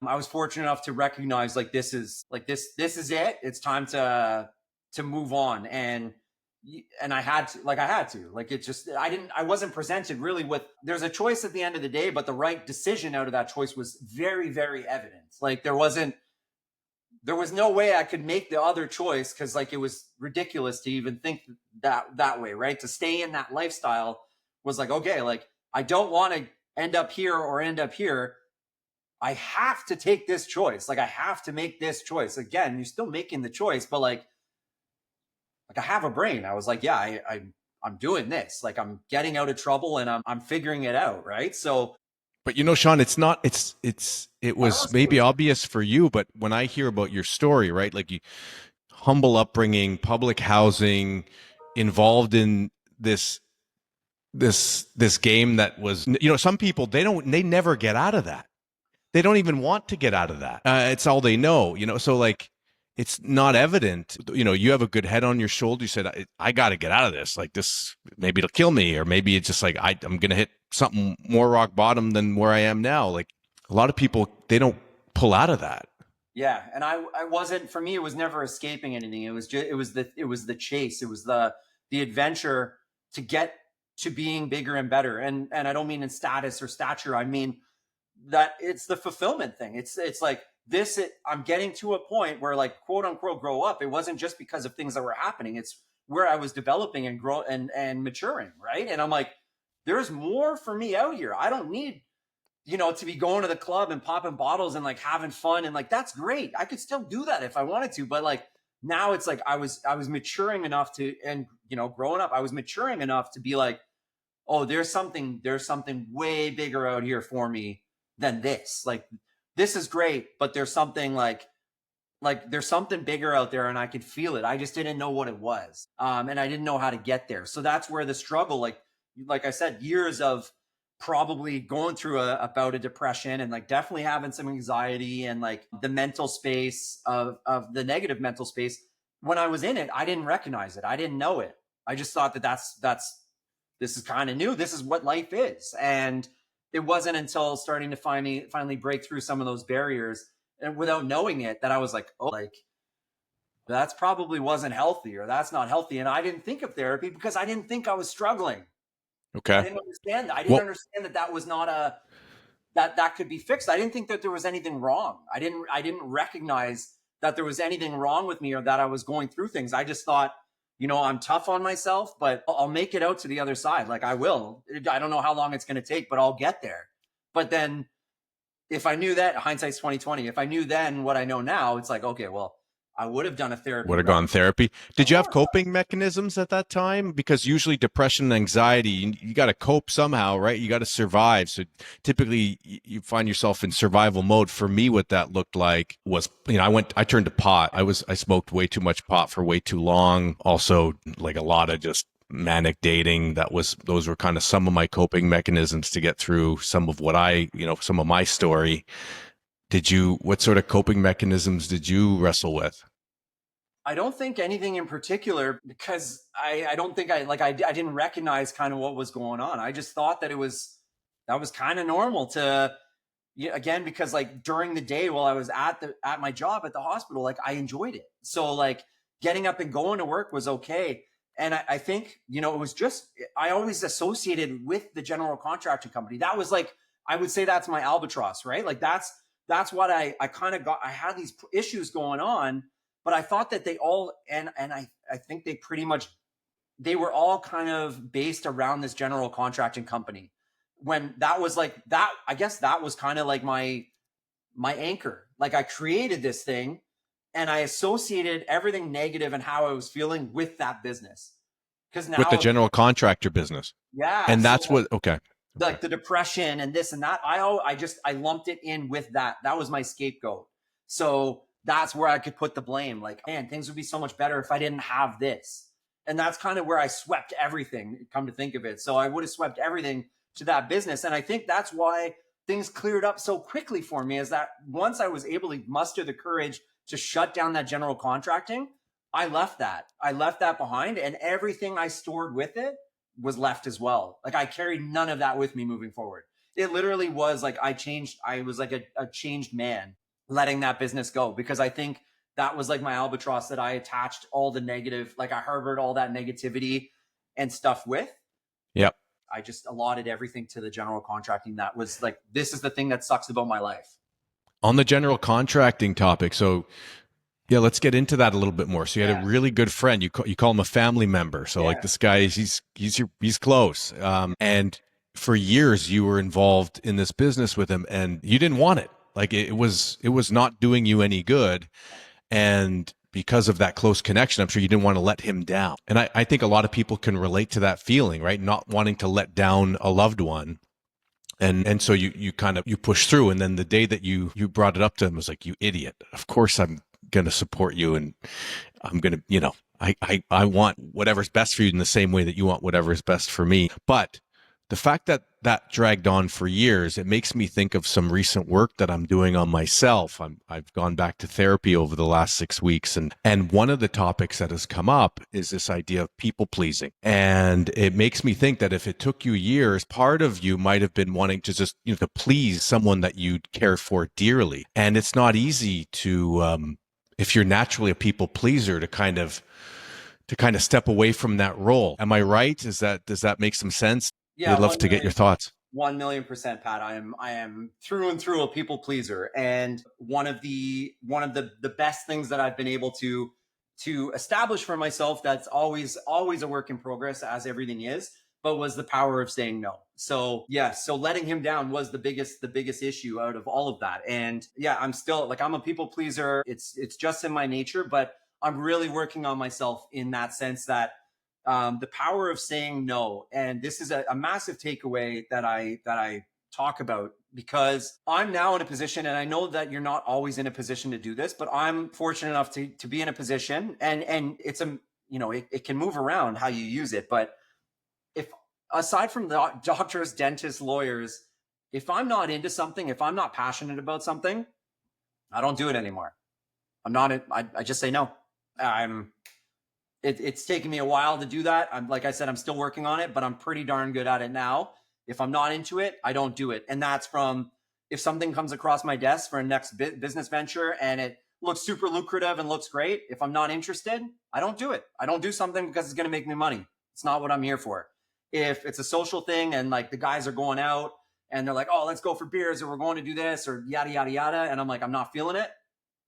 I was fortunate enough to recognize like, this is it. It's time to move on. And I had to, like, it just, I wasn't presented really with, there's a choice at the end of the day, but the right decision out of that choice was very, very evident. Like there was no way I could make the other choice, because like it was ridiculous to even think that way, right? To stay in that lifestyle was like, okay, like I don't want to end up here or end up here. I have to take this choice. Like I have to make this choice. Again, you're still making the choice, but like I have a brain. I was like, yeah, I'm doing this. Like I'm getting out of trouble and I'm figuring it out. Right. So, But Sean, it was maybe obvious for you, but when I hear about your story, right? Like you humble upbringing, public housing, involved in this game that was, some people, they never get out of that. They don't even want to get out of that. It's all they know, so like, it's not evident, you have a good head on your shoulder. You said, I got to get out of this. Like this, maybe it'll kill me, or maybe it's just like, I'm going to hit something more rock bottom than where I am now. Like a lot of people, they don't pull out of that. Yeah. And I wasn't, for me, it was never escaping anything. It was just, it was the chase. It was the adventure to get to being bigger and better. And I don't mean in status or stature. I mean that it's the fulfillment thing. It's like this, I'm getting to a point where like, quote unquote, grow up. It wasn't just because of things that were happening. It's where I was developing and grow and maturing. Right. And I'm like, there's more for me out here. I don't need, to be going to the club and popping bottles and like having fun. And like, that's great. I could still do that if I wanted to, but like now it's like, I was maturing enough to, and growing up, I was maturing enough to be like, oh, there's something way bigger out here for me than this. Like, this is great, but there's something like there's something bigger out there and I could feel it. I just didn't know what it was. And I didn't know how to get there. So that's where the struggle, like I said, years of probably going through a bout of depression and like definitely having some anxiety and like the mental space of the negative mental space. When I was in it, I didn't recognize it. I didn't know it. I just thought that this is kind of new. This is what life is. And it wasn't until starting to finally break through some of those barriers and without knowing it that I was like, oh, like that's probably wasn't healthy or that's not healthy. And I didn't think of therapy because I didn't think I was struggling. Okay. I didn't understand that. I didn't understand that was not that could be fixed. I didn't think that there was anything wrong. I didn't recognize that there was anything wrong with me or that I was going through things. I just thought, I'm tough on myself, but I'll make it out to the other side. Like I will. I don't know how long it's going to take, but I'll get there. But then if I knew that, hindsight's 2020, if I knew then what I know now, it's like, okay, well, I would have done a therapy. Would have gone therapy. Did you have coping mechanisms at that time? Because usually depression and anxiety, you got to cope somehow, right? You got to survive. So typically you find yourself in survival mode. For me, what that looked like was, I turned to pot. I smoked way too much pot for way too long. Also like a lot of just manic dating. Those were kind of some of my coping mechanisms to get through some of what some of my story. What sort of coping mechanisms did you wrestle with? I don't think anything in particular, because I don't think I didn't recognize kind of what was going on. I just thought that that was kind of normal to, again, because like during the day while I was at my job at the hospital, like I enjoyed it. So like getting up and going to work was okay. And I think, it was just, I always associated with the general contracting company. That was like, I would say that's my albatross, right? Like that's what I kind of got. I had these issues going on, but I thought that they all, and I think they were all kind of based around this general contracting company. When that was like that, I guess that was kind of like my anchor. Like I created this thing and I associated everything negative and how I was feeling with that business. Because now with the general contractor business. Yeah. And that's okay. Like the depression and this and that, I lumped it in with that. That was my scapegoat. So that's where I could put the blame. Like, man, things would be so much better if I didn't have this. And that's kind of where I swept everything, come to think of it. So I would have swept everything to that business. And I think that's why things cleared up so quickly for me, is that once I was able to muster the courage to shut down that general contracting, I left that behind, and everything I stored with it was left as well. Like I carried none of that with me moving forward. It literally was like I was like a changed man letting that business go, because I think that was like my albatross that I attached all the negative, like I harbored all that negativity and stuff with. Yep. I just allotted everything to the general contracting. That was like, this is the thing that sucks about my life. On the general contracting topic. So yeah, let's get into that a little bit more. So you had a really good friend. You call him a family member. So like this guy, he's close. And for years you were involved in this business with him and you didn't want it. Like it was not doing you any good. And because of that close connection, I'm sure you didn't want to let him down. And I think a lot of people can relate to that feeling, right? Not wanting to let down a loved one. And so you kind of, you push through. And then the day that you brought it up to him, was like, you idiot. Of course I'm going to support you. And I'm going to, you know, I want whatever's best for you in the same way that you want whatever is best for me. But the fact that that dragged on for years, it makes me think of some recent work that I'm doing on myself. I've gone back to therapy over the last 6 weeks. And one of the topics that has come up is this idea of people pleasing. And it makes me think that if it took you years, part of you might have been wanting to just, you know, to please someone that you care for dearly. And it's not easy to, if you're naturally a people pleaser, to kind of step away from that role. Am I right? Does that make some sense? Yeah, I'd love to get your thoughts. 1,000,000%, Pat. I am through and through a people pleaser, and one of the best things that I've been able to establish for myself, that's always a work in progress, as everything is, but was the power of saying no. So so letting him down was the biggest issue out of all of that. And yeah, I'm still, like, I'm a people pleaser. It's just in my nature, but I'm really working on myself in that sense, that the power of saying no. And this is a massive takeaway that I talk about, because I'm now in a position, and I know that you're not always in a position to do this, but I'm fortunate enough to be in a position, and it's it can move around how you use it. But if, aside from the doctors, dentists, lawyers, if I'm not into something, if I'm not passionate about something, I don't do it anymore. I just say no. It's taken me a while to do that. Like I said, I'm still working on it, but I'm pretty darn good at it now. If I'm not into it, I don't do it. And that's from, if something comes across my desk for a next business venture and it looks super lucrative and looks great, if I'm not interested, I don't do it. I don't do something because it's going to make me money. It's not what I'm here for. If it's a social thing and, like, the guys are going out and they're like, oh, let's go for beers, or we're going to do this, or yada, yada, yada, and I'm like, I'm not feeling it,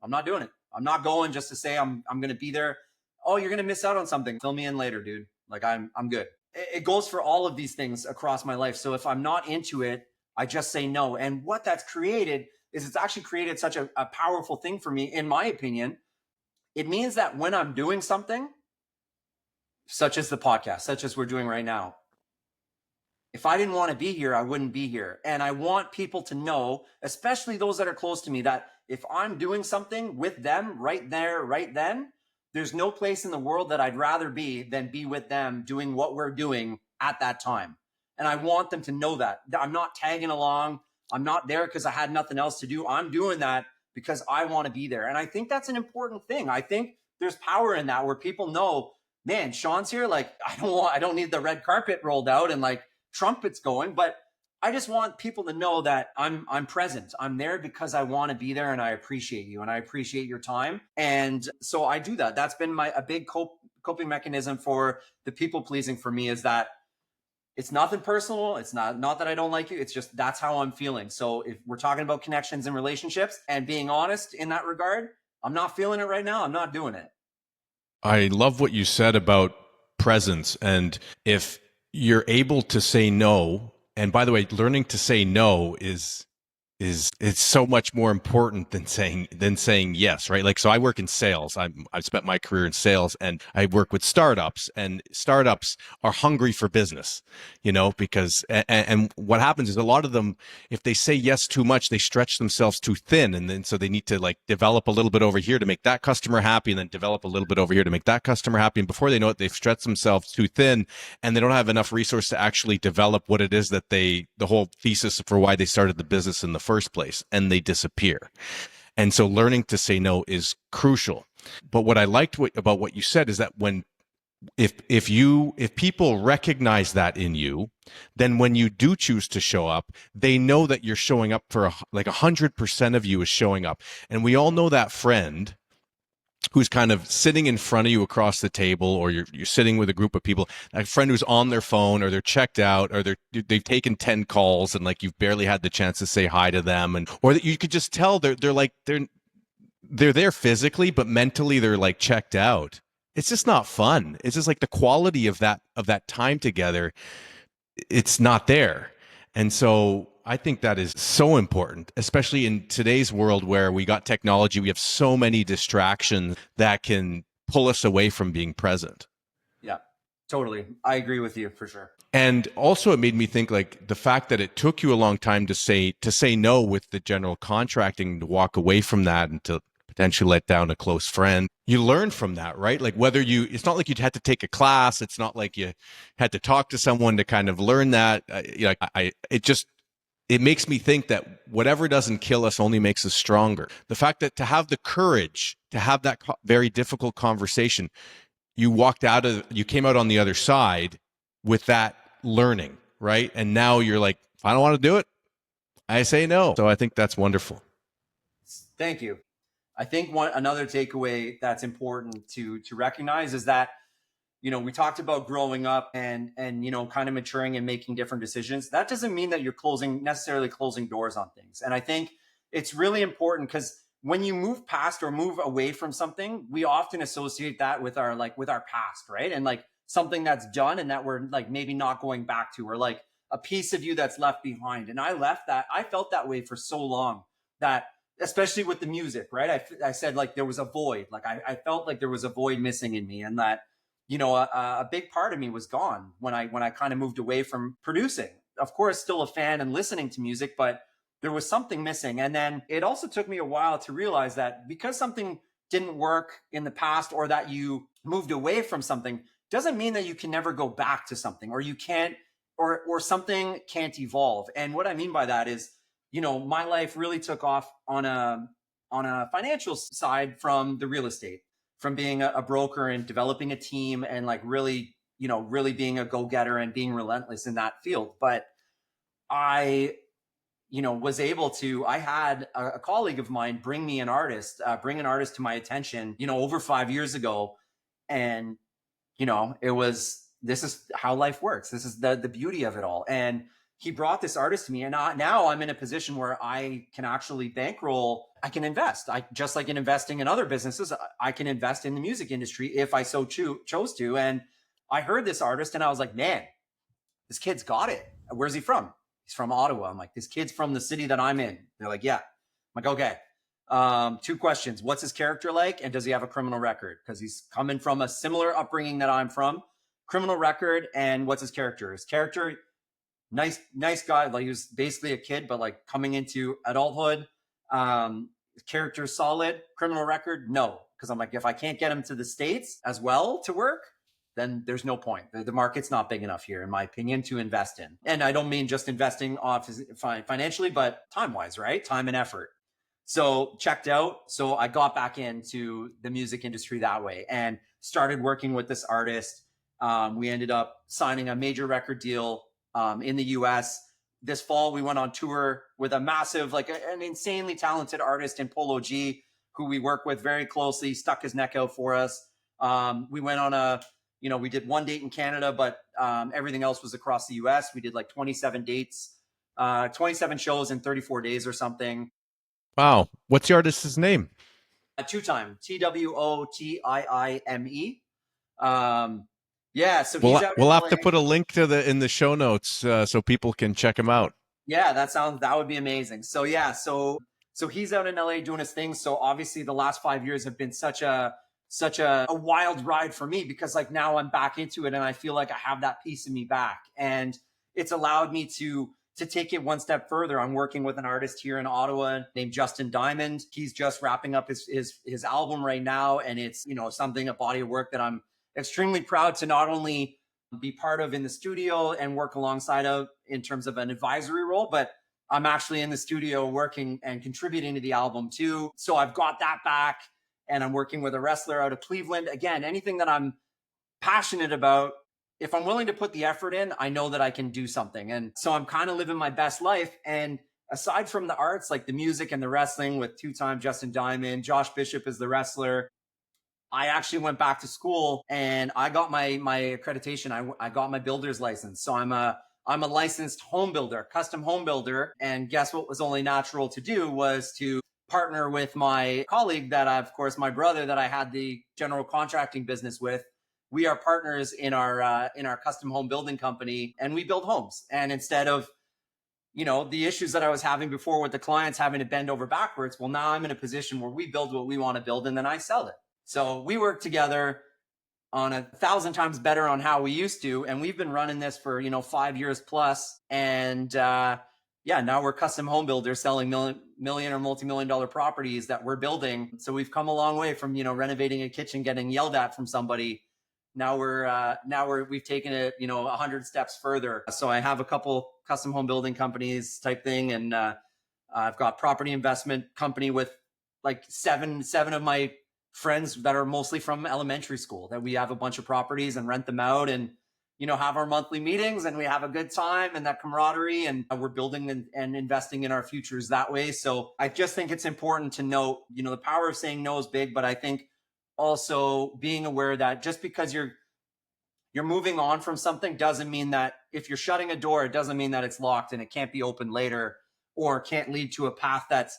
I'm not doing it. I'm not going just to say I'm going to be there. Oh, you're going to miss out on something. Fill me in later, dude. Like, I'm good. It goes for all of these things across my life. So if I'm not into it, I just say no. And what that's created is, it's actually created such a powerful thing for me, in my opinion. It means that when I'm doing something, such as the podcast, such as we're doing right now, if I didn't want to be here, I wouldn't be here. And I want people to know, especially those that are close to me, that if I'm doing something with them right there, right then, there's no place in the world that I'd rather be than be with them doing what we're doing at that time. And I want them to know that I'm not tagging along. I'm not there because I had nothing else to do. I'm doing that because I want to be there. And I think that's an important thing. I think there's power in that, where people know, man, Sean's here. Like, I don't need the red carpet rolled out and, like, trumpets going, but I just want people to know that I'm present. I'm there because I want to be there, and I appreciate you, and I appreciate your time. And so I do that. That's been a big coping mechanism for the people pleasing for me, is that it's nothing personal. It's not that I don't like you. It's just, that's how I'm feeling. So if we're talking about connections and relationships and being honest in that regard, I'm not feeling it right now. I'm not doing it. I love what you said about presence. And if you're able to say no, and by the way, learning to say no is it's so much more important than saying yes, right? Like, so I work in sales. I've spent my career in sales, and I work with startups, and startups are hungry for business, because and what happens is, a lot of them, if they say yes too much, they stretch themselves too thin, and then so they need to, like, develop a little bit over here to make that customer happy, and then develop a little bit over here to make that customer happy, and before they know it, they've stretched themselves too thin, and they don't have enough resource to actually develop what it is that the whole thesis for why they started the business in the first place, and they disappear. And so learning to say no is crucial. But what I liked about what you said is that if people recognize that in you, then when you do choose to show up, they know that you're showing up for 100% of you is showing up. And we all know that friend who's kind of sitting in front of you across the table, or you're sitting with a group of people, a friend who's on their phone, or they're checked out, or they've taken 10 calls, and, like, you've barely had the chance to say hi to them, or that you could just tell they're there physically, but mentally they're, like, checked out. It's just not fun. It's just, like, the quality of that time together, it's not there. And so I think that is so important, especially in today's world where we got technology. We have so many distractions that can pull us away from being present. Yeah, totally. I agree with you for sure. And also it made me think, like, the fact that it took you a long time to say no with the general contracting, to walk away from that and to potentially let down a close friend. You learn from that, right? Like, it's not like you had to take a class. It's not like you had to talk to someone to kind of learn that. It makes me think that whatever doesn't kill us only makes us stronger. The fact that to have the courage to have that very difficult conversation, you came out on the other side with that learning, right? And now you're like, if I don't want to do it, I say no. So I think that's wonderful. Thank you. I think another takeaway that's important to recognize is that, we talked about growing up and kind of maturing and making different decisions. That doesn't mean that you're necessarily closing doors on things. And I think it's really important because when you move past or move away from something, we often associate that with our past, right? And like something that's done and that we're like maybe not going back to, or like a piece of you that's left behind. And I felt that way for so long, that especially with the music, right? I said like there was a void. Like I felt like there was a void missing in me, and that, a big part of me was gone when I kind of moved away from producing. Of course, still a fan and listening to music, but there was something missing. And then it also took me a while to realize that because something didn't work in the past, or that you moved away from something, doesn't mean that you can never go back to something, or you can't, or something can't evolve. And what I mean by that is, my life really took off on a financial side from the real estate, from being a broker and developing a team and like really being a go-getter and being relentless in that field. But I had a colleague of mine bring an artist to my attention, over 5 years ago. And, this is how life works. This is the beauty of it all. And he brought this artist to me, and now I'm in a position where I can actually bankroll. I can invest. Just like in investing in other businesses, I can invest in the music industry if I so chose to. And I heard this artist and I was like, man, this kid's got it. Where's he from? He's from Ottawa. I'm like, this kid's from the city that I'm in. They're like, yeah. I'm like, okay. 2 questions. What's his character like? And does he have a criminal record? Because he's coming from a similar upbringing that I'm from. Criminal record, and what's his character? His character, nice guy. Like, he was basically a kid, but like coming into adulthood. His character is solid. Criminal record, no. Because I'm like, if I can't get him to the States as well to work, then there's no point. The market's not big enough here, in my opinion, to invest in. And I don't mean just investing off financially, but time-wise, right? Time and effort. So checked out. So I got back into the music industry that way and started working with this artist. We ended up signing a major record deal in the US. This fall, we went on tour with a massive, like an insanely talented artist in Polo G, who we work with very closely, stuck his neck out for us. We went on we did 1 date in Canada, but everything else was across the US. We did like 27 dates, 27 shows in 34 days or something. Wow. What's the artist's name? Two-time, TWOTIIME. Yeah, so we'll have to put a link to in the show notes so people can check him out. Yeah, that would be amazing. So yeah, so he's out in LA doing his thing. So obviously the last 5 years have been such a wild ride for me, because like now I'm back into it and I feel like I have that piece of me back, and it's allowed me to take it one step further. I'm working with an artist here in Ottawa named Justin Diamond. He's just wrapping up his album right now, and it's a body of work that I'm extremely proud to not only be part of in the studio and work alongside of in terms of an advisory role, but I'm actually in the studio working and contributing to the album too. So I've got that back, and I'm working with a wrestler out of Cleveland. Again, anything that I'm passionate about, if I'm willing to put the effort in, I know that I can do something. And so I'm kind of living my best life. And aside from the arts, like the music and the wrestling with two-time Justin Diamond, Josh Bishop is the wrestler, I actually went back to school and I got my accreditation. I got my builder's license. So I'm a licensed home builder, custom home builder. And guess what was only natural to do was to partner with my colleague of course, my brother that I had the general contracting business with. We are partners in our custom home building company, and we build homes. And instead of, the issues that I was having before with the clients having to bend over backwards. Well, now I'm in a position where we build what we want to build and then I sell it. So we work together on 1,000 times better on how we used to. And we've been running this for, 5 years plus. And now we're custom home builders selling million or multi-million dollar properties that we're building. So we've come a long way from, renovating a kitchen, getting yelled at from somebody. Now we've taken it, 100 steps further. So I have a couple custom home building companies type thing. And I've got property investment company with like seven of my friends that are mostly from elementary school, that we have a bunch of properties and rent them out and, have our monthly meetings and we have a good time and that camaraderie, and we're building and investing in our futures that way. So I just think it's important to note, the power of saying no is big, but I think also being aware that just because you're moving on from something doesn't mean that if you're shutting a door, it doesn't mean that it's locked and it can't be opened later or can't lead to a path that's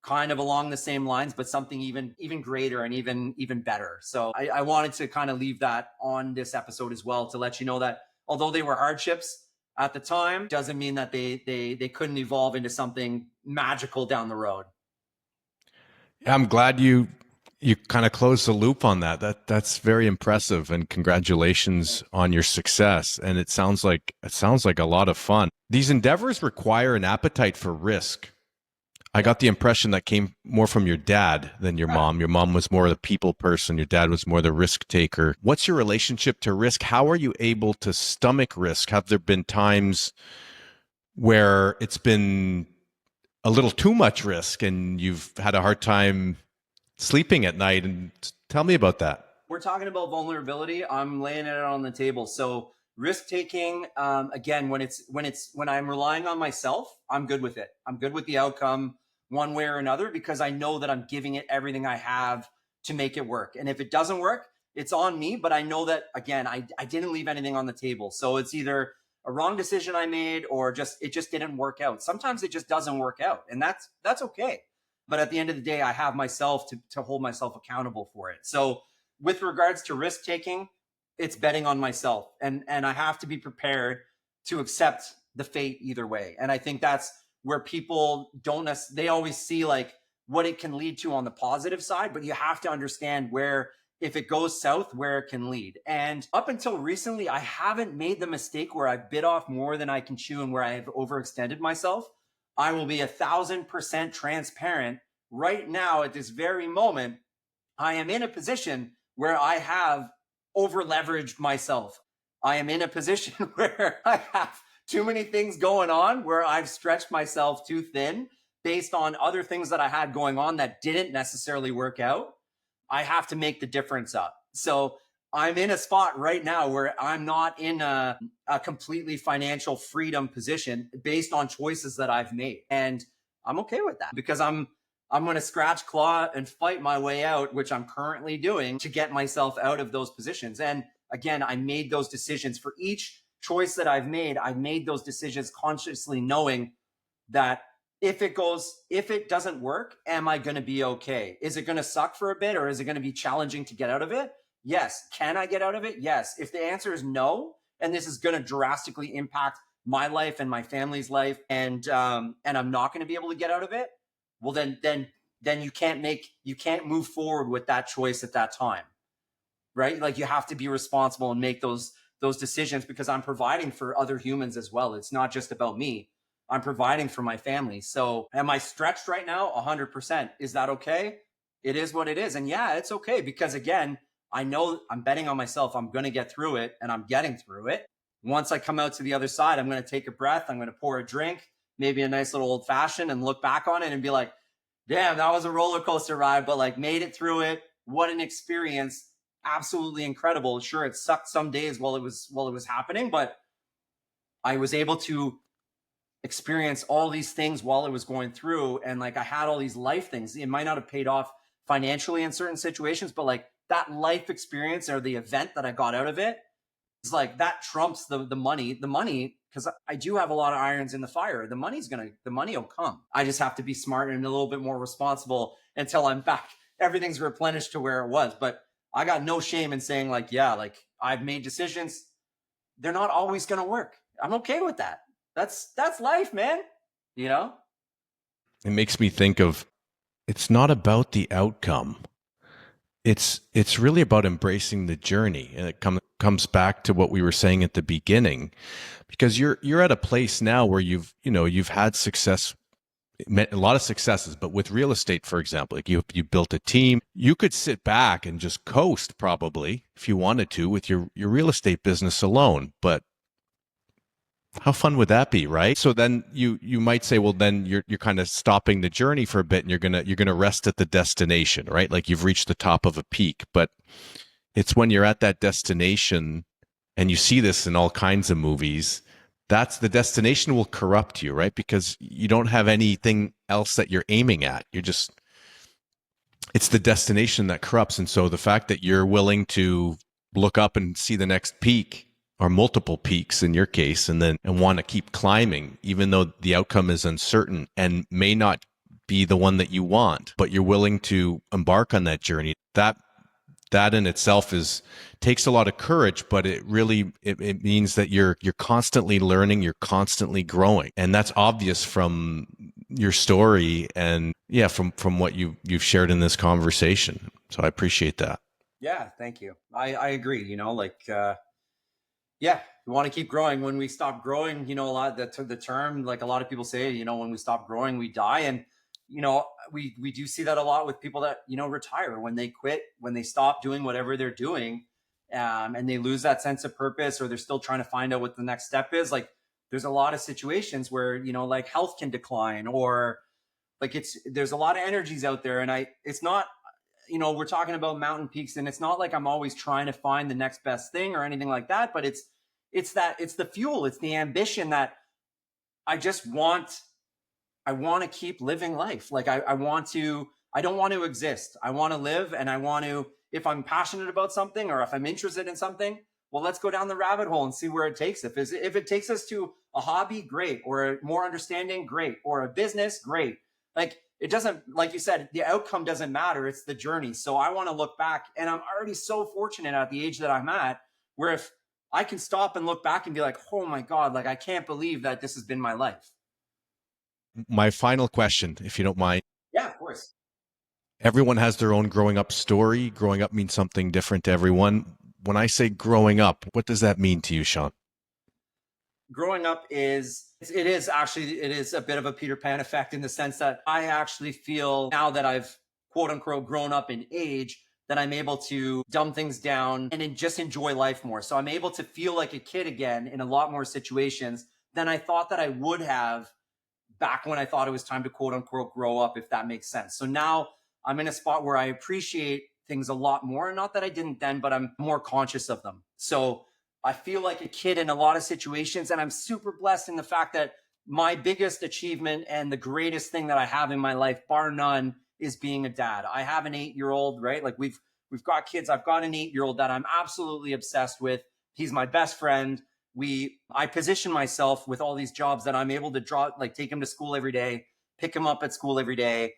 kind of along the same lines, but something even greater and even better. So I wanted to kind of leave that on this episode as well, to let you know that although they were hardships at the time, doesn't mean that they couldn't evolve into something magical down the road. I'm glad you kind of closed the loop on that. That's very impressive, and congratulations on your success. And it sounds like a lot of fun. These endeavors require an appetite for risk. I got the impression that came more from your dad than your mom. Your mom was more the people person. Your dad was more the risk taker. What's your relationship to risk? How are you able to stomach risk? Have there been times where it's been a little too much risk and you've had a hard time sleeping at night? And tell me about that. We're talking about vulnerability. I'm laying it on the table. So risk taking, again, when I'm relying on myself, I'm good with it. I'm good with the outcome one way or another, because I know that I'm giving it everything I have to make it work. And if it doesn't work, it's on me. But I know that, again, I didn't leave anything on the table. So it's either a wrong decision I made or it just didn't work out. Sometimes it just doesn't work out, and that's okay. But at the end of the day, I have myself to hold myself accountable for it. So with regards to risk taking, it's betting on myself, and I have to be prepared to accept the fate either way. And I think that's where people they always see like what it can lead to on the positive side, but you have to understand where, if it goes south, where it can lead. And up until recently, I haven't made the mistake where I've bit off more than I can chew and where I have overextended myself. I will be 1,000% transparent. Right now, at this very moment, I am in a position where I have over leveraged myself. I am in a position where I have too many things going on, where I've stretched myself too thin based on other things that I had going on that didn't necessarily work out. I have to make the difference up. So I'm in a spot right now where I'm not in a completely financial freedom position based on choices that I've made. And I'm okay with that, because I'm going to scratch, claw, and fight my way out, which I'm currently doing, to get myself out of those positions. And again, I made those decisions for each choice that I've made those decisions consciously knowing that if it doesn't work, am I going to be okay? Is it going to suck for a bit, or is it going to be challenging to get out of it? Yes. Can I get out of it? Yes. If the answer is no, and this is going to drastically impact my life and my family's life, and I'm not going to be able to get out of it, well, then you can't move forward with that choice at that time, right? Like, you have to be responsible and make those decisions, because I'm providing for other humans as well. It's not just about me. I'm providing for my family. So am I stretched right now? 100%. Is that okay? It is what it is. And yeah, it's okay, because again, I know I'm betting on myself. I'm going to get through it, and I'm getting through it. Once I come out to the other side, I'm going to take a breath. I'm going to pour a drink, maybe a nice little old fashioned, and look back on it and be like, damn, that was a roller coaster ride, but like, made it through it. What an experience. Absolutely incredible. Sure, it sucked some days while it was happening, but I was able to experience all these things while it was going through. And like, I had all these life things. It might not have paid off financially in certain situations, but like, that life experience or the event that I got out of it is like, that trumps the money, because I do have a lot of irons in the fire. The money will come. I just have to be smart and a little bit more responsible until I'm back. Everything's replenished to where it was. But I got no shame in saying like, yeah, like, I've made decisions. They're not always going to work. I'm okay with that. That's life, man. you know? It makes me think of, it's not about the outcome. It's really about embracing the journey. And it comes back to what we were saying at the beginning, because you're at a place now where you've had success, a lot of successes, but with real estate, for example, like you built a team. You could sit back and just coast probably if you wanted to with your real estate business alone, but how fun would that be, right? So then you might say, well, then you're kind of stopping the journey for a bit, and you're gonna rest at the destination, right? Like you've reached the top of a peak. But it's when you're at that destination, and you see this in all kinds of movies, that's the destination will corrupt you, right? Because you don't have anything else that you're aiming at. It's the destination that corrupts. And so the fact that you're willing to look up and see the next peak, or multiple peaks in your case, and want to keep climbing, even though the outcome is uncertain and may not be the one that you want, but you're willing to embark on that journey. That in itself takes a lot of courage, but it really it means that you're constantly learning, you're constantly growing, and that's obvious from your story and from what you've shared in this conversation. So I appreciate that. Yeah, thank you. I agree. Yeah, we want to keep growing. When we stop growing, a lot the term, like a lot of people say, when we stop growing, we die. And, we do see that a lot with people that, retire, when they quit, when they stop doing whatever they're doing, and they lose that sense of purpose, or they're still trying to find out what the next step is. Like there's a lot of situations where, like health can decline, or like there's a lot of energies out there. And it's not, we're talking about mountain peaks, and it's not like I'm always trying to find the next best thing or anything like that, but it's the fuel, it's the ambition that I want to keep living life. Like I don't want to exist. I want to live, and I want to, if I'm passionate about something, or if I'm interested in something, well, let's go down the rabbit hole and see where it takes us. If it takes us to a hobby, great, or a more understanding, great, or a business, great. Like, it doesn't, like you said, the outcome doesn't matter. It's the journey. So I want to look back, and I'm already so fortunate at the age that I'm at, where if I can stop and look back and be like, oh my God, like I can't believe that this has been my life. My final question, if you don't mind. Yeah, of course. Everyone has their own growing up story. Growing up means something different to everyone. When I say growing up, what does that mean to you, Sean? Growing up is a bit of a Peter Pan effect, in the sense that I actually feel now that I've quote unquote grown up in age, that I'm able to dumb things down and just enjoy life more. So I'm able to feel like a kid again in a lot more situations than I thought that I would have back when I thought it was time to quote unquote grow up, if that makes sense. So now I'm in a spot where I appreciate things a lot more. Not that I didn't then, but I'm more conscious of them. So I feel like a kid in a lot of situations, and I'm super blessed in the fact that my biggest achievement and the greatest thing that I have in my life, bar none, is being a dad. I have an 8-year-old, right? Like we've got kids. I've got an 8-year-old that I'm absolutely obsessed with. He's my best friend. I position myself with all these jobs that I'm able to take him to school every day, pick him up at school every day,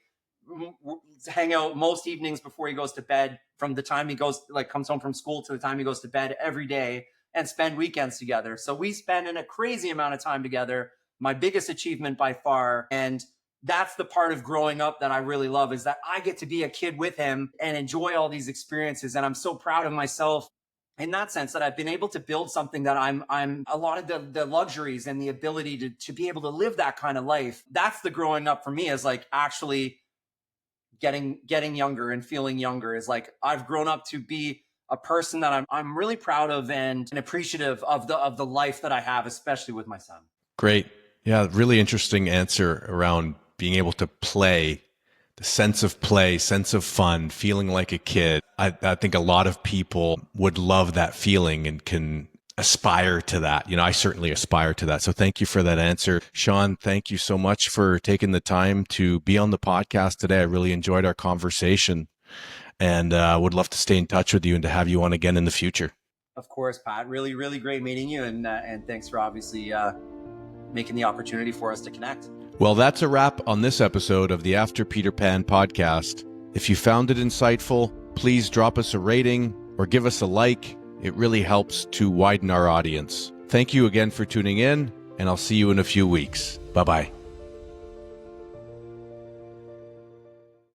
hang out most evenings before he goes to bed, from the time he comes home from school to the time he goes to bed every day, and spend weekends together. So we spend a crazy amount of time together. My biggest achievement by far. And that's the part of growing up that I really love, is that I get to be a kid with him and enjoy all these experiences. And I'm so proud of myself in that sense, that I've been able to build something that I'm a lot of the luxuries and the ability to be able to live that kind of life. That's the growing up for me, is like actually getting younger and feeling younger, is like I've grown up to be a person that I'm really proud of and appreciative of the life that I have, especially with my son. Great. Yeah, really interesting answer around being able to play, the sense of play, sense of fun, feeling like a kid. I think a lot of people would love that feeling and can aspire to that. I certainly aspire to that. So thank you for that answer. Sean, thank you so much for taking the time to be on the podcast today. I really enjoyed our conversation, and would love to stay in touch with you and to have you on again in the future. Of course, Pat. Really, really great meeting you. And thanks for obviously making the opportunity for us to connect. Well, that's a wrap on this episode of the After Peter Pan podcast. If you found it insightful, please drop us a rating or give us a like. It really helps to widen our audience. Thank you again for tuning in, and I'll see you in a few weeks. Bye-bye.